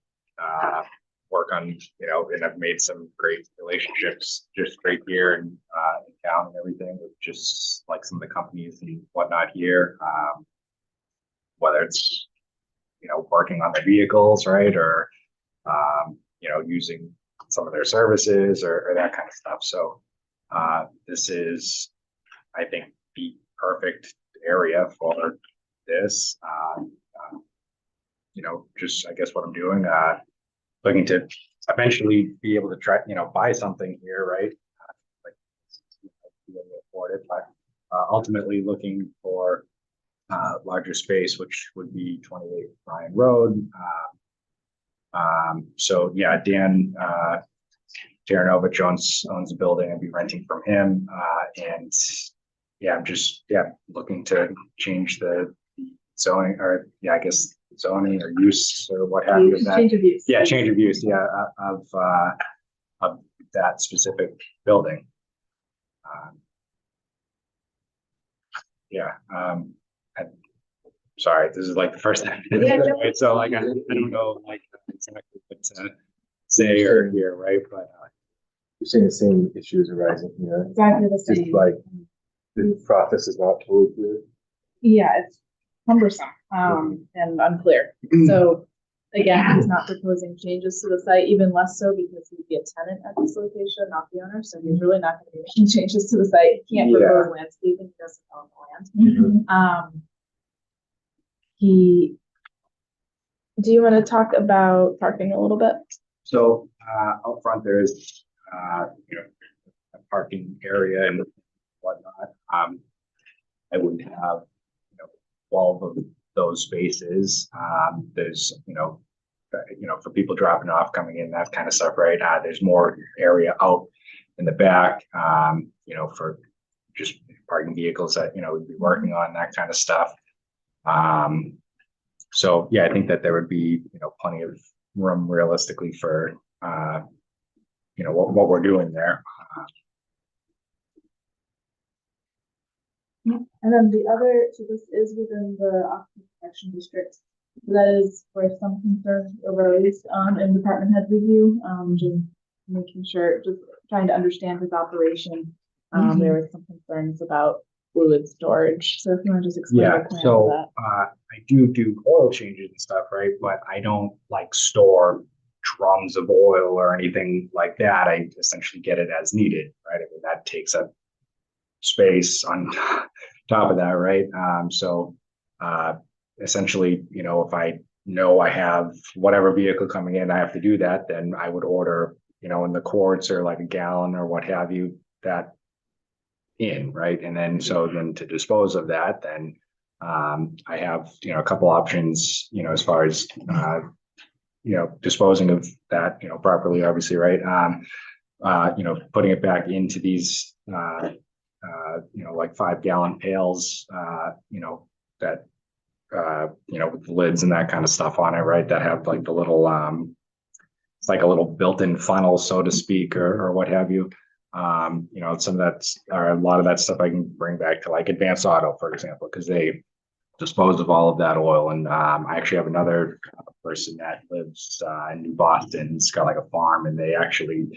work on, and I've made some great relationships just right here in town and everything with just like some of the companies and whatnot here. Whether it's, working on their vehicles, right, or, using some of their services or that kind of stuff. So this is, I think, the perfect area for this. Just I guess what I'm doing, looking to eventually be able to try, buy something here, right? Like, be able to afford it, but ultimately looking for larger space, which would be 28 Bryan Road. So yeah, Dan Jaranovich owns a building. I'd be renting from him, and yeah, I'm just looking to change the zoning, or I guess zoning or use or what have you. Change of use. Yeah, change of use. Yeah, of that specific building. I'm sorry, this is like the first time. Yeah, no. Right? So like I don't know like exactly what to say or hear, right? But You're saying the same issues arising here, Exactly the just same. like the process is not totally clear. Yeah, it's cumbersome, and unclear. So again, he's not proposing changes to the site, even less so because he'd be a tenant at this location, not the owner. So he's really not going to be making changes to the site. He can't propose landscaping, he doesn't own the land. Do you want to talk about parking a little bit? so out front there is a parking area and whatnot. I would have 12 of those spaces. There's for people dropping off, coming in, that kind of stuff, right? There's more area out in the back, for just parking vehicles that we'd be working on, that kind of stuff. So yeah, I think that there would be plenty of room realistically for what we're doing there. And then the other, so this is within the Aquifer Protection District. That is where some concerns arose in department head review, just making sure, just trying to understand his operation. There were some concerns about fluid storage. So if you want to just explain the plan So of that. I do oil changes and stuff, right? But I don't like store drums of oil or anything like that. I essentially get it as needed, right? I mean, that takes up space on top of that, right? So essentially, if I know I have whatever vehicle coming in, I have to do that, then I would order, in the quarts or like a gallon or what have you, that in, right? And then to dispose of that, then I have a couple options, as far as disposing of that properly, obviously, right? Putting it back into these like 5-gallon pails, that with the lids and that kind of stuff on it, right? That have like the little it's like a little built-in funnel, so to speak, or what have you. Some of that's, or a lot of that stuff I can bring back to like Advanced Auto, for example, because they dispose of all of that oil. And I actually have another person that lives in New Boston. It's got like a farm, and they actually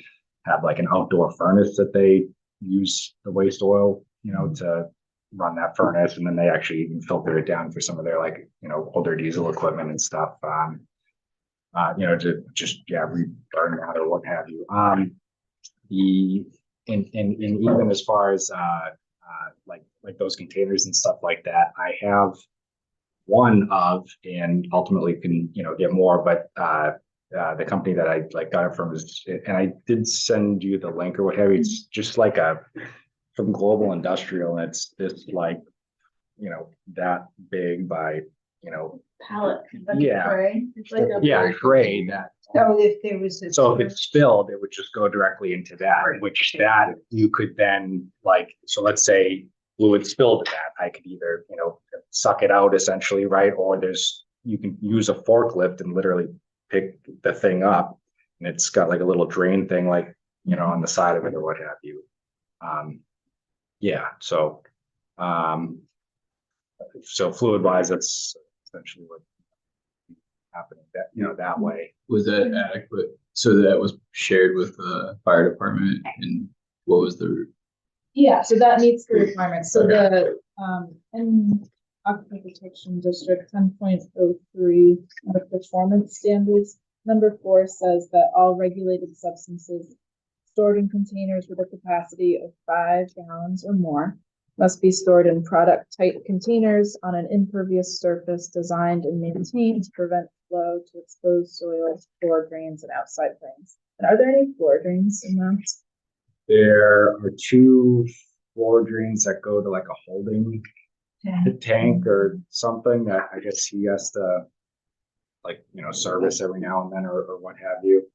have like an outdoor furnace that they use the waste oil, to run that furnace. And then they actually even filter it down for some of their like, older diesel equipment and stuff, to just, reburn that or what have you. And even as far as like those containers and stuff like that, I have one of, and ultimately can get more, but the company that I got it from is, and I did send you the link or what have you. It's just like from Global Industrial, and it's this like that big by Pallet. Like Yeah. tray. It's like a tray that. So if there was a. So if it spilled, it would just go directly into that, which that you could then so let's say fluid spilled in that, I could either, suck it out essentially, right? Or you can use a forklift and literally pick the thing up, and it's got like a little drain thing, like, on the side of it or what have you. So fluid wise, that's essentially what happening that way. Was that adequate? So that was shared with the fire department, and what was the? Yeah, so that meets the requirements. So the in Aquifer Protection District 10.03, the performance standards, number 4 says that all regulated substances stored in containers with a capacity of 5 gallons or more must be stored in product-tight containers on an impervious surface designed and maintained to prevent flow to exposed soils, floor drains, and outside drains. And are there any floor drains in that? There are 2 floor drains that go to like a holding tank or something that I guess he has to like, service every now and then or what have you.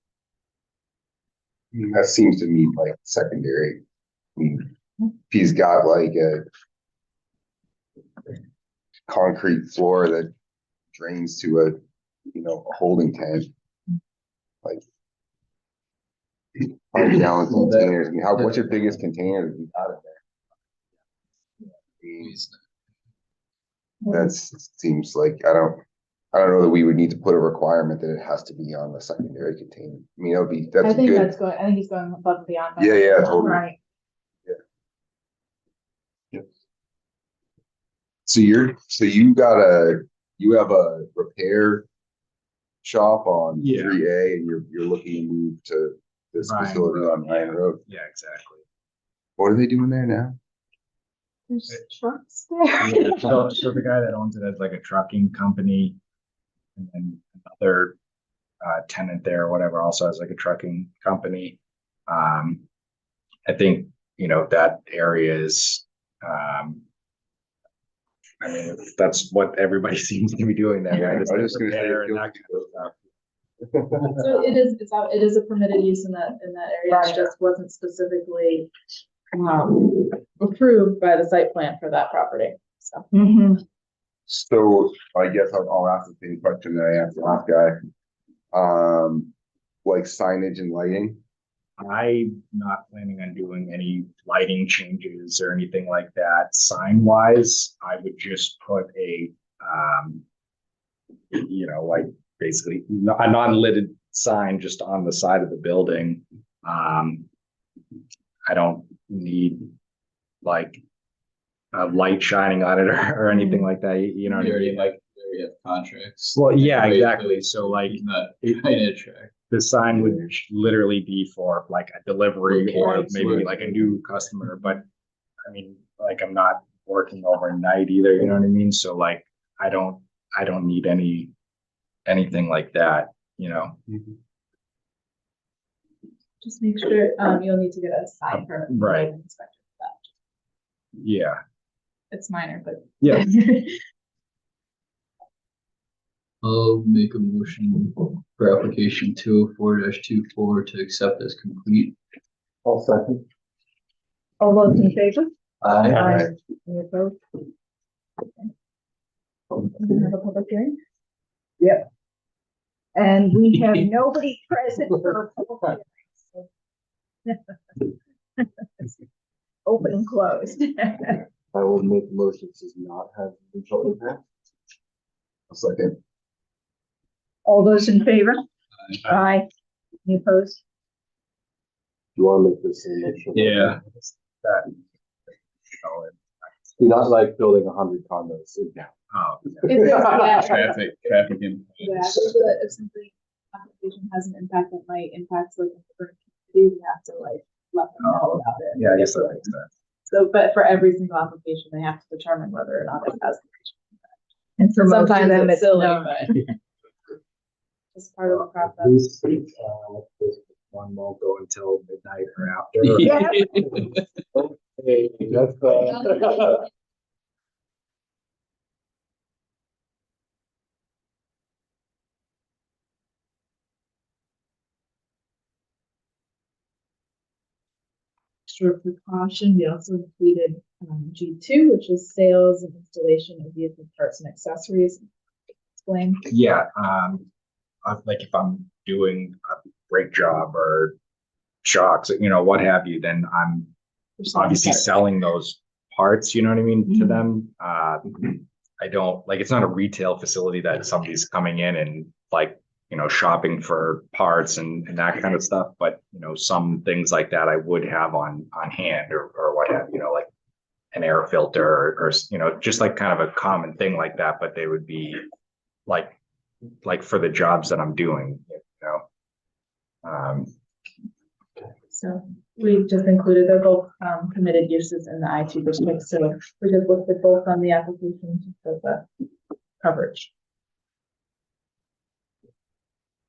That seems to me like secondary. I mean, if he's got like a concrete floor that drains to a holding tank, like 5-gallon containers. I mean, what's your biggest container that you got in there? That seems like I don't know that we would need to put a requirement that it has to be on the secondary container. I mean, that's I think good. that's going, I think he's going above and beyond. that. Yeah, totally. Right. So you have a repair shop on Yeah. 3A and you're looking to move to this Ryan facility Road, on Ryan Road. Yeah, exactly. What are they doing there now? There's trucks there. So the guy that owns it has like a trucking company, and then another tenant there or whatever also has like a trucking company. I think that area is. I mean, that's what everybody seems to be doing there. Right? I was just gonna say, Repair it and feels- that kind of stuff. So it is a permitted use in that area. It just wasn't specifically approved by the site plan for that property. So So I guess I'll ask the same question that I asked the last guy. Like signage and lighting. I'm not planning on doing any lighting changes or anything like that. Sign wise, I would just put a, like basically a non-lidded sign just on the side of the building. I don't need like a light shining on it or anything like that. You know what I mean? Like, we have contracts. Well, yeah, Right, exactly. So like He's not trying to attract. the sign would literally be for like a delivery or Right, maybe right. like a new customer, but I mean, like I'm not working overnight either, you know what I mean? So like, I don't need anything like that, just make sure, you'll need to get a sign permit. from the Right. building inspector for that. Yeah. It's minor, but. Yeah. I'll make a motion for application 204-24 to accept as complete. I'll second. All those in favor? Aye. Any opposed? We can have a public hearing. And we have nobody present for a public hearing. Open and closed. I will make a motion to not have visual impact. A second. All those in favor? Aye. Any opposed? Do you want to make this a motion? Yeah. That, You're not like building 100 condos in town. oh, Yeah. Traffic impact. Yeah, if something application has an impact that might impact like the current community, we have to like let them know about it. yeah, I guess that makes sense. So, but for every single application, they have to determine whether or not it has. And for most of Sometimes them, it's it's silly, not. but it's part of the process. This one won't go until midnight or after. Yeah. Hey, that's Extra precaution, we also included G2, which is sales and installation of vehicle parts and accessories. Explain. Yeah, like if I'm doing a brake job or shocks, what have you, then I'm obviously selling those parts, you know what I mean, to them. I don't like, it's not a retail facility that somebody's coming in and like, shopping for parts and that kind of stuff. But, some things like that I would have on hand or what have you, like an air filter or just like kind of a common thing like that, but they would be like for the jobs that I'm doing, So we just included, they're both permitted uses in the I2 district, so we just listed both on the application just as a coverage.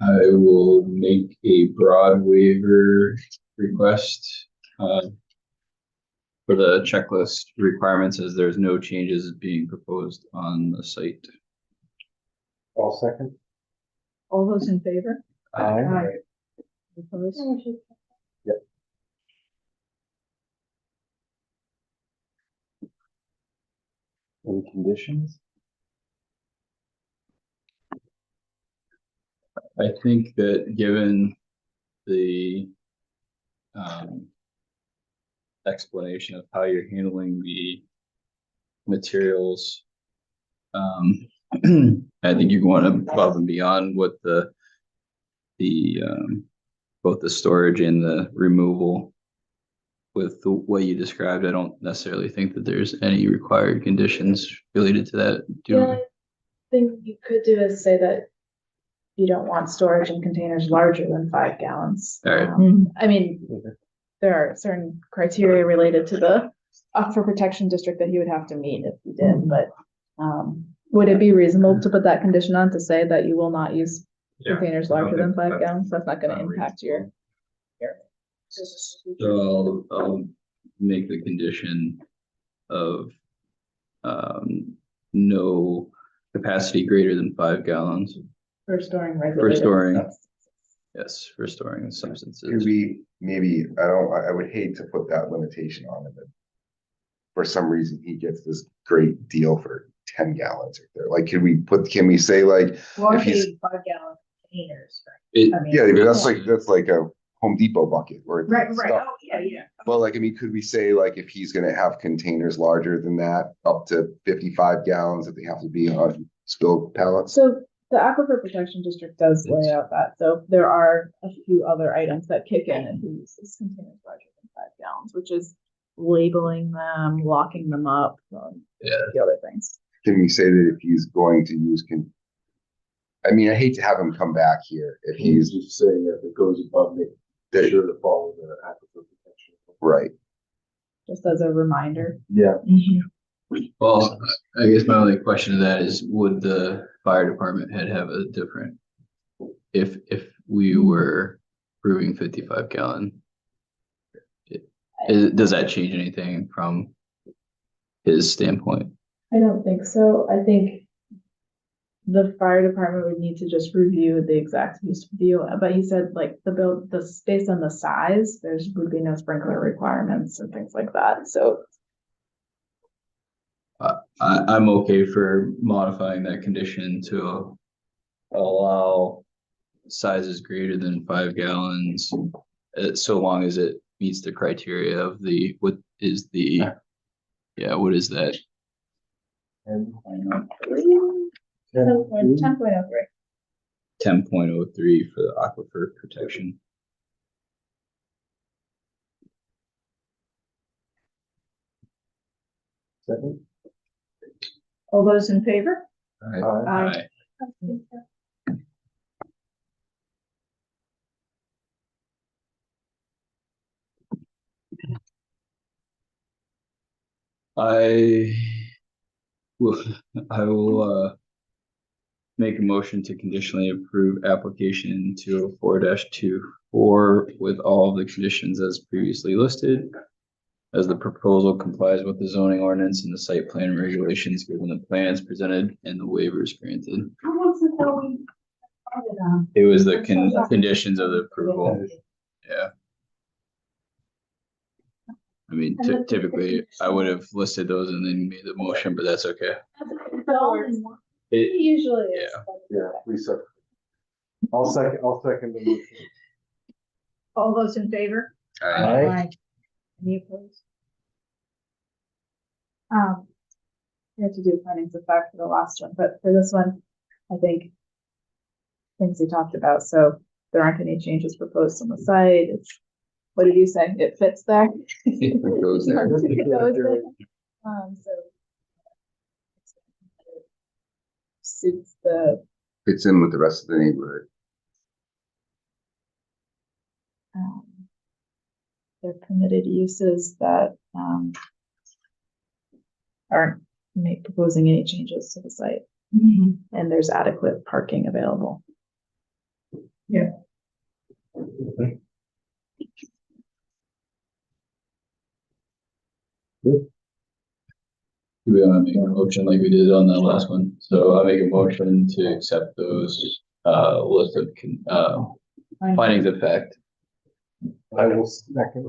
I will make a broad waiver request, for the checklist requirements as there's no changes being proposed on the site. All second. All those in favor? Aye. Opposed? Any conditions? I think that given the explanation of how you're handling the materials, I think you're going above and beyond what the both the storage and the removal with the way you described. I don't necessarily think that there's any required conditions related to that. Do you- The only thing you could do is say that you don't want storage in containers larger than 5 gallons. All right. I mean, there are certain criteria related to the aquifer protection district that he would have to meet if he did, but would it be reasonable to put that condition on to say that you will not use Yeah, containers I don't larger than think 5 gallons? That's not gonna impact your. So I'll make the condition of no capacity greater than 5 gallons. For storing For regulated. storing, substances. yes, for storing Could substances. we, maybe, I would hate to put that limitation on it, but for some reason, he gets this great deal for 10 gallons right there. Like, can we say like, Or if he's, 5-gallon containers, It, right? I mean, yeah, but that's like a Home Depot bucket where. Right, it's right. stuff. Oh, yeah. Well, like, I mean, could we say like, if he's gonna have containers larger than that, up to 55 gallons, that they have to be on spilled pallets? So the aquifer protection district does lay out that, so there are a few other items that kick in if he uses containers larger than 5 gallons, which is labeling them, locking them up, the other things. Can we say that if he's going to use I mean, I hate to have him come back here if he's just saying that if it goes above the, that- sure to follow the aquifer protection. right. Just as a reminder. Yeah. well, I guess my only question to that is, would the fire department head have a different? If we were approving 55 gallon? Does that change anything from his standpoint? I don't think so. I think the fire department would need to just review the exact use view, but he said like based on the size, would be no sprinkler requirements and things like that, so. I'm okay for modifying that condition to allow sizes greater than 5 gallons, so long as it meets the criteria of what is that? 10.03. 10.03 for the aquifer protection. Second. All those in favor? Aye. I will make a motion to conditionally approve application 204-24 with all the conditions as previously listed. As the proposal complies with the zoning ordinance and the site plan regulations given the plans presented and the waivers granted. It was the conditions of the approval. Yeah. I mean, typically I would have listed those and then made the motion, but that's okay. Usually Yeah. is. Yeah, Lisa. I'll second the motion. All those in favor? Aye. Any opposed? We have to do findings of fact for the last one, but for this one, I think things we talked about, so there aren't any changes proposed on the site. It's, what did you say? It fits there. It goes there. It goes there. So suits the, Fits in with the rest of the neighborhood. their permitted uses that, aren't proposing any changes to the site, and there's adequate parking available. Do we want to make a motion like we did on the last one? So I make a motion to accept those, list of, findings of fact. I will second.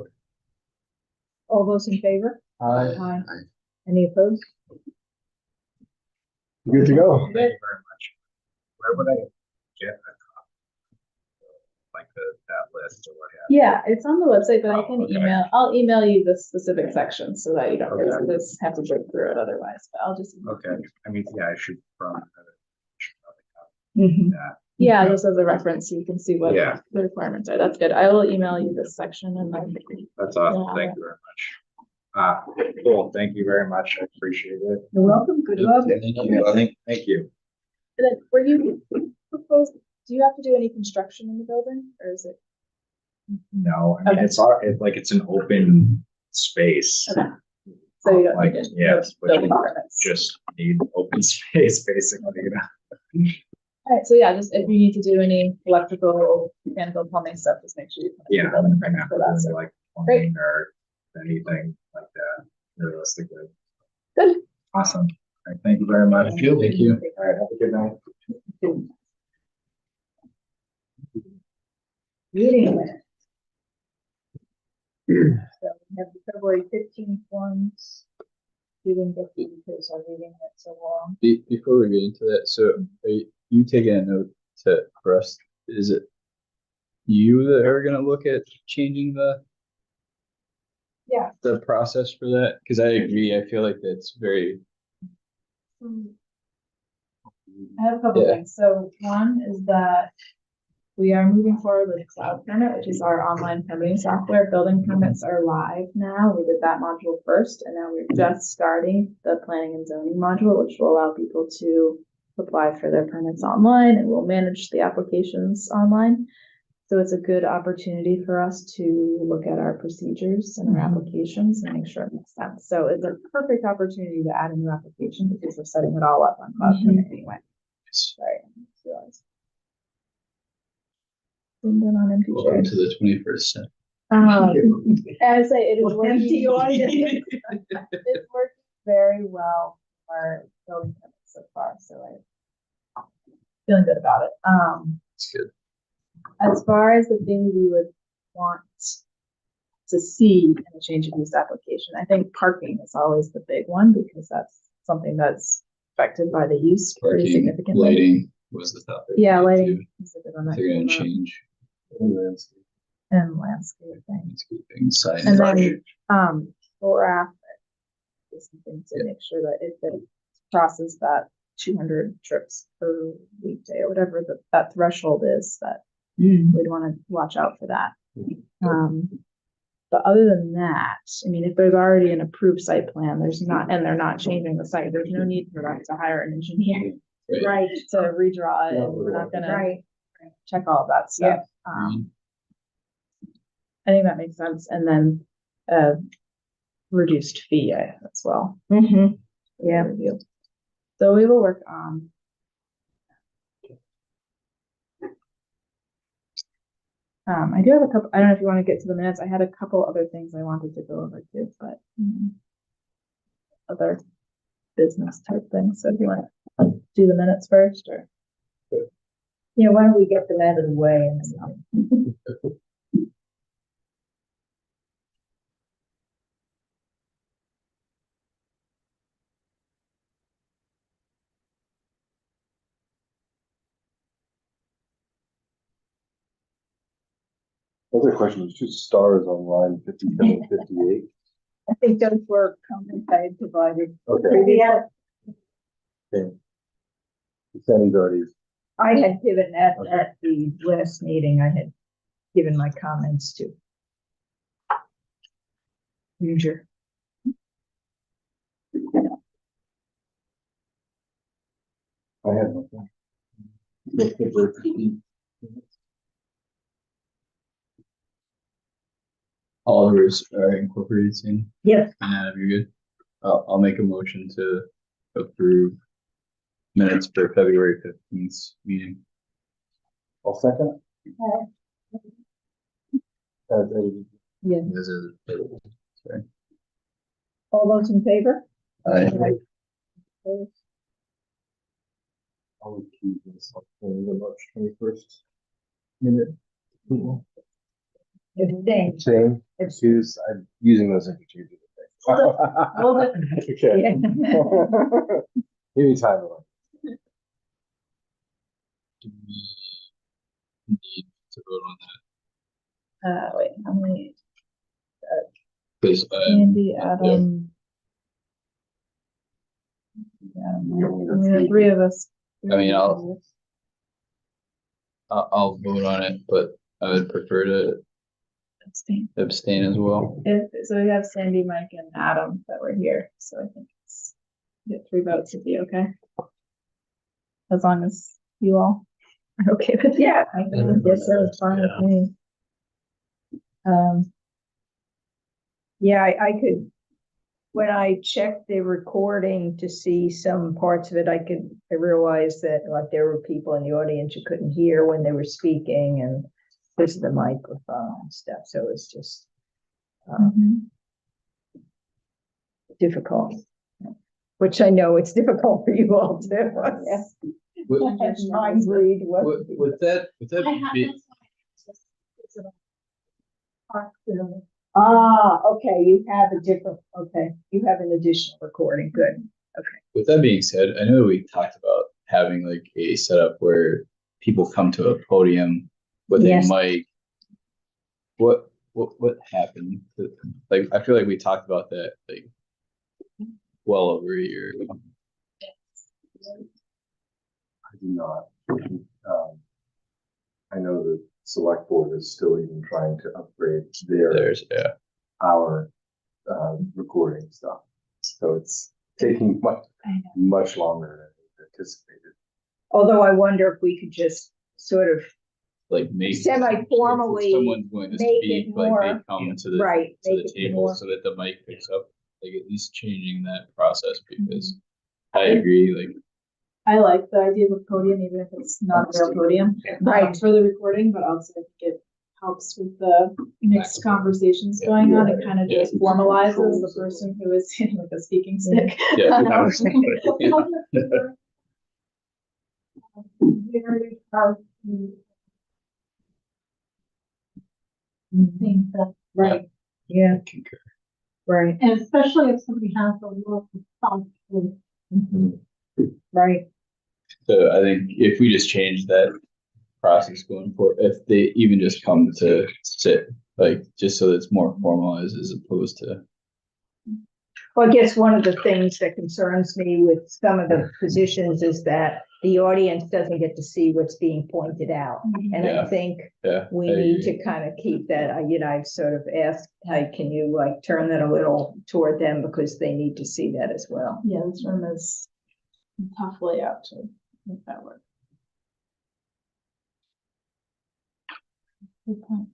All those in favor? Aye. Any opposed? Good to go. Thank you very much. Where would I get a copy? Like that list or what have you? Yeah, it's on the website, but I can Okay. I'll email you the specific section so that you don't Okay. just have to break through it otherwise, but I'll just. Okay, I mean, yeah, I should probably. Mhm. That. Yeah, just as a reference, so you can see what Yeah. the requirements are. That's good. I will email you this section and then. That's awesome. Yeah. Thank you very much. Cool. Thank you very much. I appreciate it. You're welcome. Good luck. Thank you. Thank you. And then, were you proposed, do you have to do any construction in the building, or is it? No, I mean, Okay. it's an open space. Okay. So you don't Like, need it. yes, but Building you permits. just need open space, basically, you know? Alright, so yeah, just if you need to do any electrical, mechanical, plumbing stuff, just make sure you. come in Yeah. for building permit for that, so. Like plumbing or anything like that, realistically. Good. Awesome. All right, thank you very much. Thank you. All right, have a good night. Meeting minutes. So we have the February 15th ones. We didn't get these because our reading went so long. Before we get into that, so are you taking a note for us? Is it you that are gonna look at changing Yeah. the process for that? Cause I agree, I feel like that's very, I have a couple Yeah. things. So one is that we are moving forward with Cloud Permit, which is our online permitting software. Building permits are live now. We did that module first, and now we're just starting the planning and zoning module, which will allow people to apply for their permits online, and we'll manage the applications online. So it's a good opportunity for us to look at our procedures and our applications and make sure it makes sense. So it's a perfect opportunity to add a new application because we're setting it all up on Cloud Permit anyway. Sorry, I just realized. Been on empty welcome chairs. to the 21st century. As I say, it is Well, working. empty audience. It's working very well for our building permits so far, so I'm feeling good about it. It's good. As far as the things we would want to see in a change of use application, I think parking is always the big one because that's something that's affected by the use pretty Parking, significantly. lighting was the topic. Yeah, too. lighting is a good one that They're gonna came up, change and landscaping. landscaping, signage. And then, traffic is something to make sure that if it crosses that 200 trips per weekday or whatever that threshold is, that we'd want to watch out for that. But other than that, I mean, if there's already an approved site plan, and they're not changing the site, there's no need for us to hire an engineer Right. to redraw it, and we're not gonna Right. check all of that stuff. I think that makes sense, and then, reduced fee as well. Yeah. Review. So we will work on. I do have a couple, I don't know if you want to get to the minutes. I had a couple other things I wanted to go over too, but other business type things. So do you want to do the minutes first or? Yeah, why don't we get them out of the way and Other question, there's two stars on line 57, 58. I think those were comments I had provided. Okay. Yeah, Sandy's already, I had given at the last meeting, I had given my comments to. User. I had nothing. February 15th. Oliver's are incorporated in. Yes. And Adam, you're good. I'll make a motion to approve minutes for February 15th meeting. I'll second. Yeah. This is- Sorry. All those in favor? Aye. I'll recuse myself from the March 21st minute. Abstain. Same, excuse, I'm using those interchangeably. Well, Okay. Yeah. Give me time. Do we need to vote on that? wait, how many? Because, Andy, Adam. Yeah, only three of us. I mean, I'll vote on it, but I would prefer to Abstain. abstain as well. So we have Sandy, Mike, and Adam that were here, so I think it's, get 3 votes would be okay. As long as you all are okay with it. Yeah, I guess that was fine with me. Yeah, I could, when I checked the recording to see some parts of it, I realized that like there were people in the audience you couldn't hear when they were speaking and this is the microphone and stuff, so it's just difficult. Which I know it's difficult for you all too. Yes. Mind read what. With that be, Okay, you have a different, you have an additional recording, good. with that being said, I know we talked about having like a setup where people come to a podium with Yes. a mic. What happened? Like, I feel like we talked about that like well over a year ago. I do not. I know the select board is still even trying to upgrade There's our recording stuff. So it's taking much longer than anticipated. Although I wonder if we could just sort of, like make Semi-formally if someone's going to make speak, it like more- they come to the right, to make the it table more, so that the mic picks up, like at least changing that process because I agree, like I like the idea of a podium, even if it's not a real podium. Right. For the recording, but also I think it helps with the mixed conversations going on. It kind of just formalizes the person who is in like a speaking stick. yeah. right, yeah, Concur. right, And especially if somebody has a little with right. So I think if we just change that process going forward, if they even just come to sit, like just so that it's more formalized as opposed to. Well, I guess one of the things that concerns me with some of the positions is that the audience doesn't get to see what's being pointed out. And I Yeah. think Yeah. we I need agree. to kind of keep that, I've sort of asked, hey, can you like turn that a little toward them because they need to see that as well. Yeah, this room is a tough layout to make that work. Good point.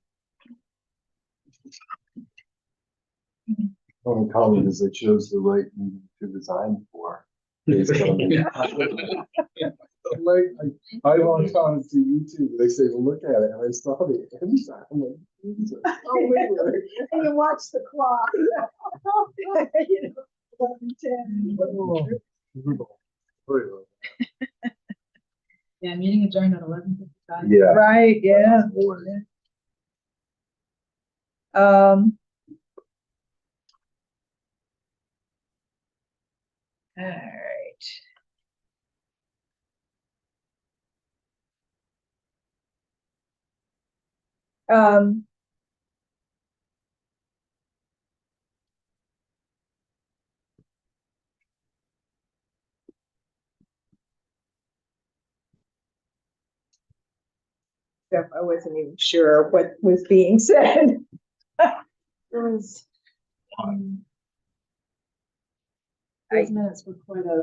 Only comment is they chose the right meeting to resign for. Based on- Like, I logged on to YouTube, they say, well, look at it, and I saw the end time, I'm like, Jesus. Oh, wait, and you watch the clock. You know, 11:10. Oh, Yeah, meeting adjourned at 11:55. yeah. Right, yeah. All right. Um. Stuff I wasn't even sure what was being said. There was, those minutes were quite a.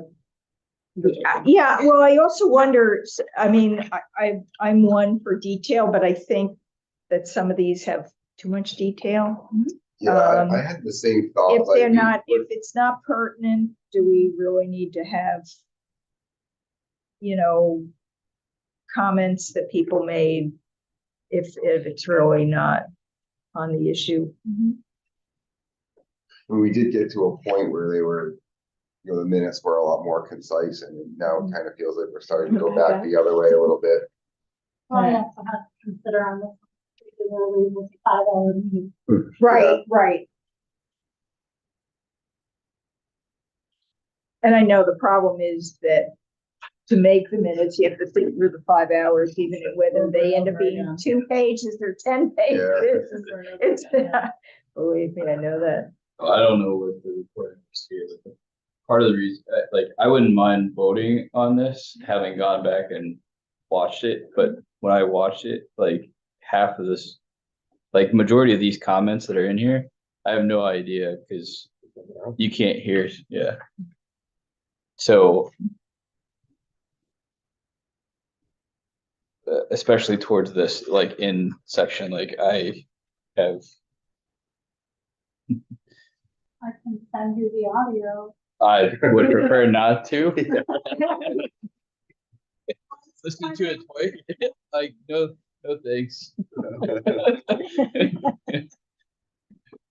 Yeah, well, I also wonder, I'm one for detail, but I think that some of these have too much detail. Yeah, I had the same thought. If like, they're we- not, if it's not pertinent, do we really need to have, you know, comments that people made if it's really not on the issue? When we did get to a point where they were, you know, the minutes were a lot more concise, and now it kind of feels like we're starting to go back the other way a little bit. I also have to consider on this, particularly with 5-hour meeting. Right. And I know the problem is that to make the minutes, you have to think through the 5 hours, even whether they end up being 2 pages or 10 pages. It's, believe me, I know that. I don't know what the recording is here, but part of the reason, like, I wouldn't mind voting on this, having gone back and watched it, but when I watched it, like, half of this, like, majority of these comments that are in here, I have no idea, because you can't hear, yeah. So especially towards this, like, in section, like, I have, I can send you the audio. I would prefer not to. Listen to it twice, like, no thanks.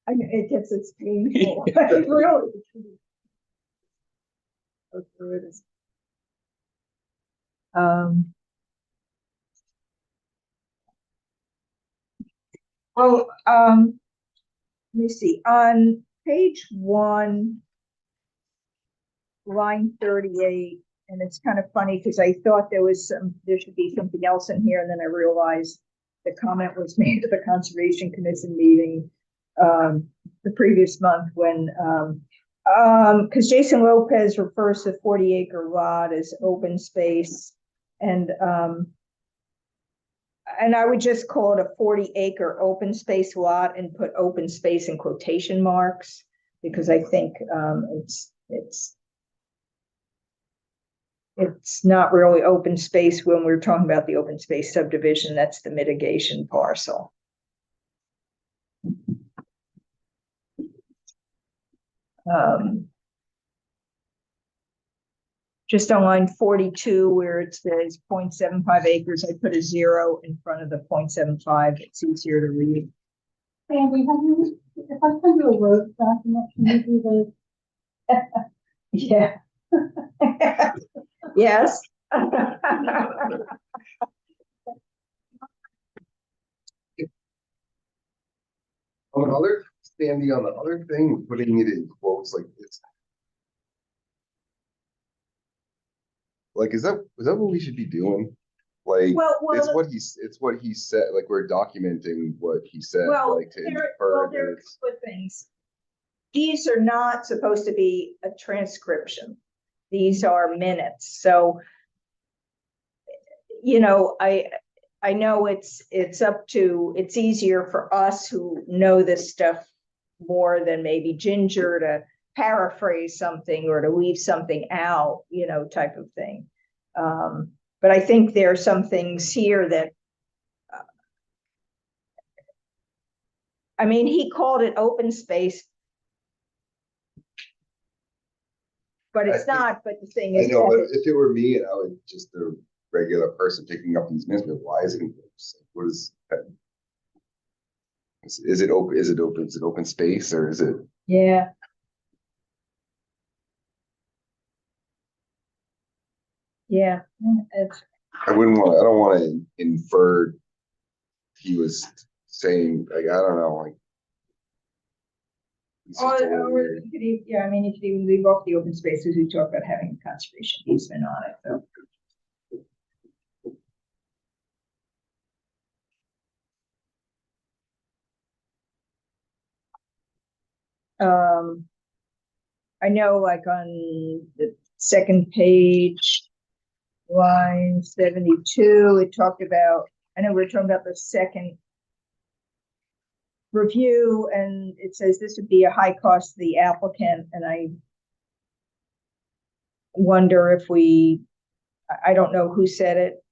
I know, it gets, it's painful. It really. Go through it. Well, let me see, on page 1, line 38, and it's kind of funny because I thought there should be something else in here, and then I realized the comment was made at the Conservation Commission meeting the previous month when because Jason Lopez refers to 40-acre lot as open space, and I would just call it a 40-acre open space lot and put open space in quotation marks, because I think it's not really open space when we're talking about the open space subdivision. That's the mitigation parcel. Just on line 42, where it says 0.75 acres, I put a 0 in front of the 0.75. It's easier to read. Sandy, if I send you a Word document, can you do the? Yeah. Yes. On the other, Sandy, on the other thing, putting it in quotes like this. Like, is that what we should be doing? Like, Well, it's what he said, like, we're documenting what he said, well, like, to there infer are that a it's. couple of things. These are not supposed to be a transcription. These are minutes. So, you know, I know it's easier for us who know this stuff more than maybe Ginger to paraphrase something or to leave something out, you know, type of thing. But I think there are some things here that, I mean, he called it open space, but it's not, but the thing I is. know, but if it were me and I was just a regular person picking up these minutes, why is it, what is that? Is it open space, or is it? Yeah. Yeah, I don't want to infer he was saying, like, I don't know, like. it's just a little weird. you could even, yeah, I mean, you could even leave off the open spaces. We talk about having a conservation easement on it, so. I know, like, on the second page, line 72, it talked about, I know we're talking about the second review, and it says this would be a high cost to the applicant, and I wonder if I don't know who said it.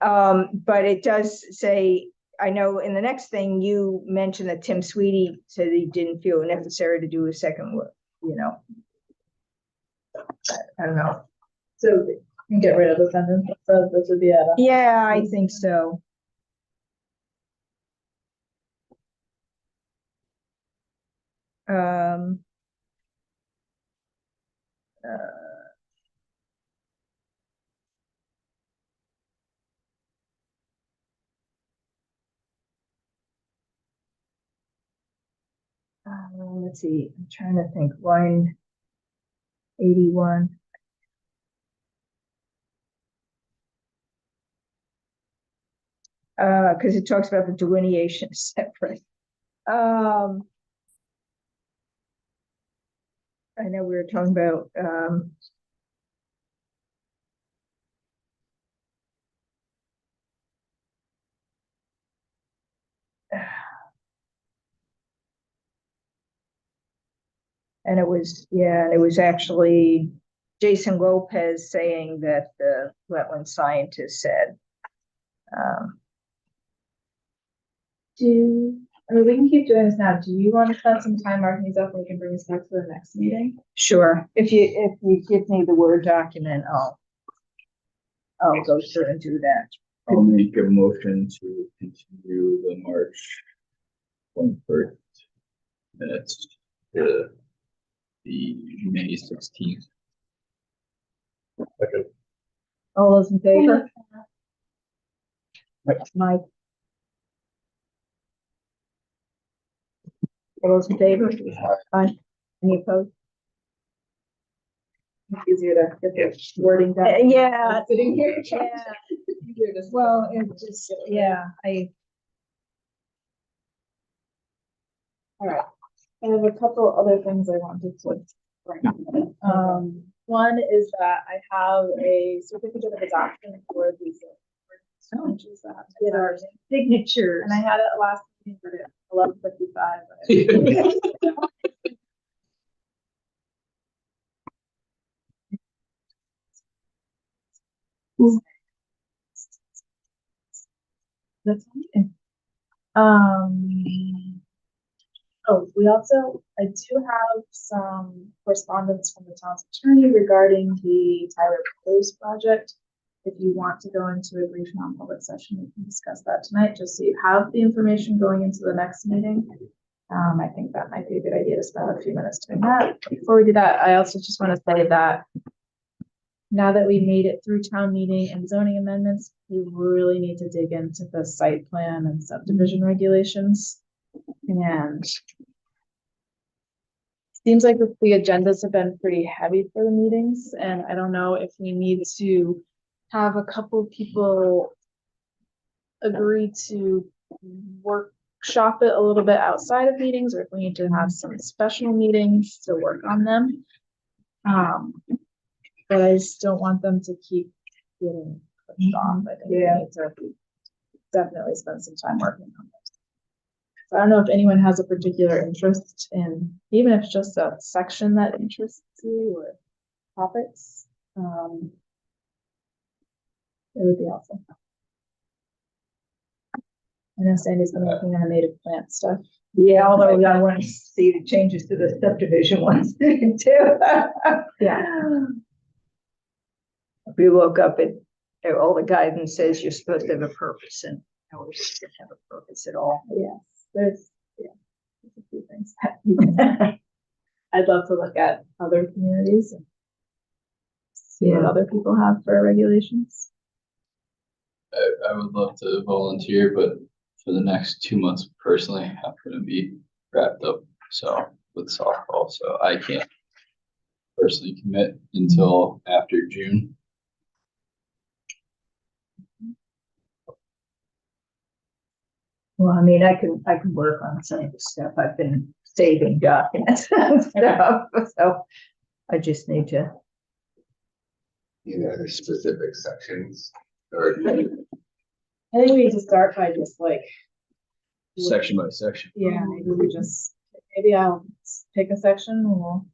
But it does say I know in the next thing you mentioned that Tim Sweetie said he didn't feel it necessary to do a second work, you know. I don't know. So we can get rid of the sentence, so this would be at a. Yeah, I think so. Um. Let's see, I'm trying to think, line 81. Because it talks about the delineation separate. I know we were talking about, and it was, yeah, it was actually Jason Lopez saying that the wetland scientist said. I mean, we can keep doing this now. Do you want to spend some time marking these up and we can bring this back to the next meeting? Sure, if you give me the Word document, I'll go through and do that. I'll make a motion to continue the March 21st minutes to the May 16th. All those in favor? Mike? All those in favor? Aye. Any opposed? It's easier to get the wording down. Yeah. Sitting here. Yeah. Easier to- Well, it just, yeah, All right. I have a couple other things I wanted to bring up. One is that I have a certificate of adoption for these. Which is that. get our signatures. And I had it last meeting, but at 11:55. That's okay. Oh, I do have some correspondence from the town's attorney regarding the Tyler Close project. If you want to go into a brief non-public session, we can discuss that tonight, just so you have the information going into the next meeting. I think that might be a good idea to spend a few minutes doing that. Before we do that, I also just want to say that now that we made it through town meeting and zoning amendments, we really need to dig into the site plan and subdivision regulations. And seems like the agendas have been pretty heavy for the meetings, and I don't know if we need to have a couple of people agree to workshop it a little bit outside of meetings, or if we need to have some special meetings to work on them. But I just don't want them to keep getting pushed off. I think we need to definitely spend some time working on this. So I don't know if anyone has a particular interest in, even if it's just a section that interests you or topics. It would be helpful. I know Sandy's been working on native plant stuff. Yeah, although I want to see the changes to the subdivision ones too. Yeah. If you look up at all the guidance says you're supposed to have a purpose, and ours doesn't have a purpose at all. Yes, there's a few things. I'd love to look at other communities and see what other people have for regulations. I would love to volunteer, but for the next 2 months personally, I'm gonna be wrapped up with softball, so I can't personally commit until after June. Well, I mean, I can work on some of the stuff. I've been saving documents and stuff, so I just need to. There's specific sections or. I think we need to start by just like. Section by section. Yeah, maybe I'll pick a section and we'll.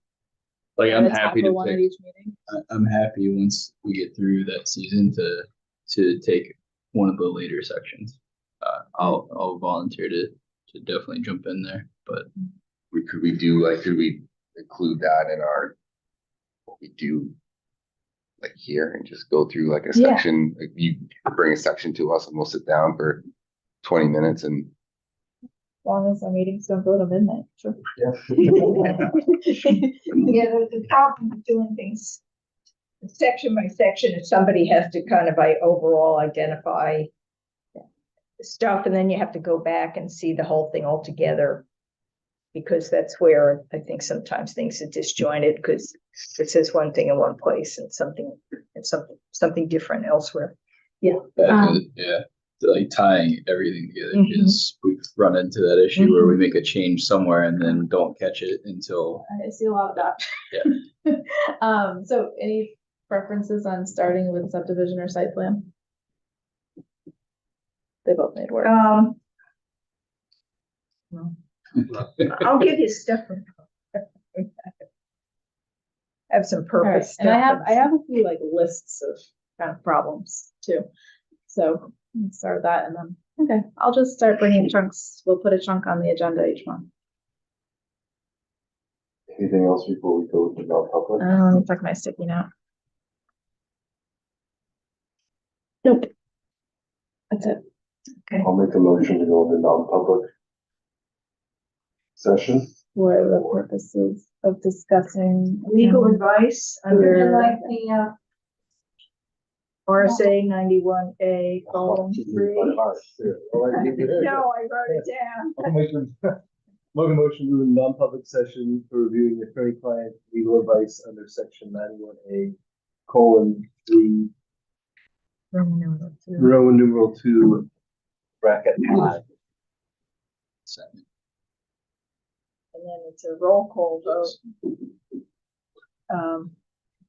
Like, I'm happy to one at pick, each meeting. I'm happy once we get through that season to take one of the later sections. I'll volunteer to definitely jump in there, but Could we include that in what we do? Like here and just go through like a Yeah. section, like you bring a section to us and we'll sit down for 20 minutes and. As long as our meetings don't go to midnight, sure. Yeah, the problem with doing things section by section is somebody has to kind of overall identify the stuff, and then you have to go back and see the whole thing all together. Because that's where I think sometimes things are disjointed, because it says one thing in one place and something different elsewhere. yeah, like tying everything together, Mhm. because we've run into that issue where we make a change somewhere and then don't catch it until. I see a lot of that. Yeah. So any preferences on starting with subdivision or site plan? They both made work. I'll give you stuff. Have some All right, purpose. and I have a few like lists of kind of problems too. So let's start with that and then, okay, I'll just start bringing chunks. We'll put a chunk on the agenda each month. Anything else before we go to non-public? Let me check my sticky note. Nope. That's it. I'll make a motion to go into non-public session. For the purposes of discussing Legal advice Would you under like the, RSA 91A colon 3. No, No, I wrote it down. I'll make a motion to a non-public session for reviewing attorney-client legal advice under section 91A colon 3, Roman numeral 2, bracket I. Second. And then it's a roll call vote.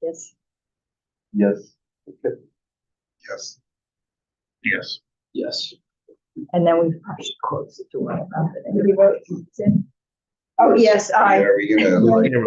Yes. Yes. Okay. Yes. Yes. Yes. And then we probably should close the door. Everybody votes. Oh, yes, Are we gonna? Yeah.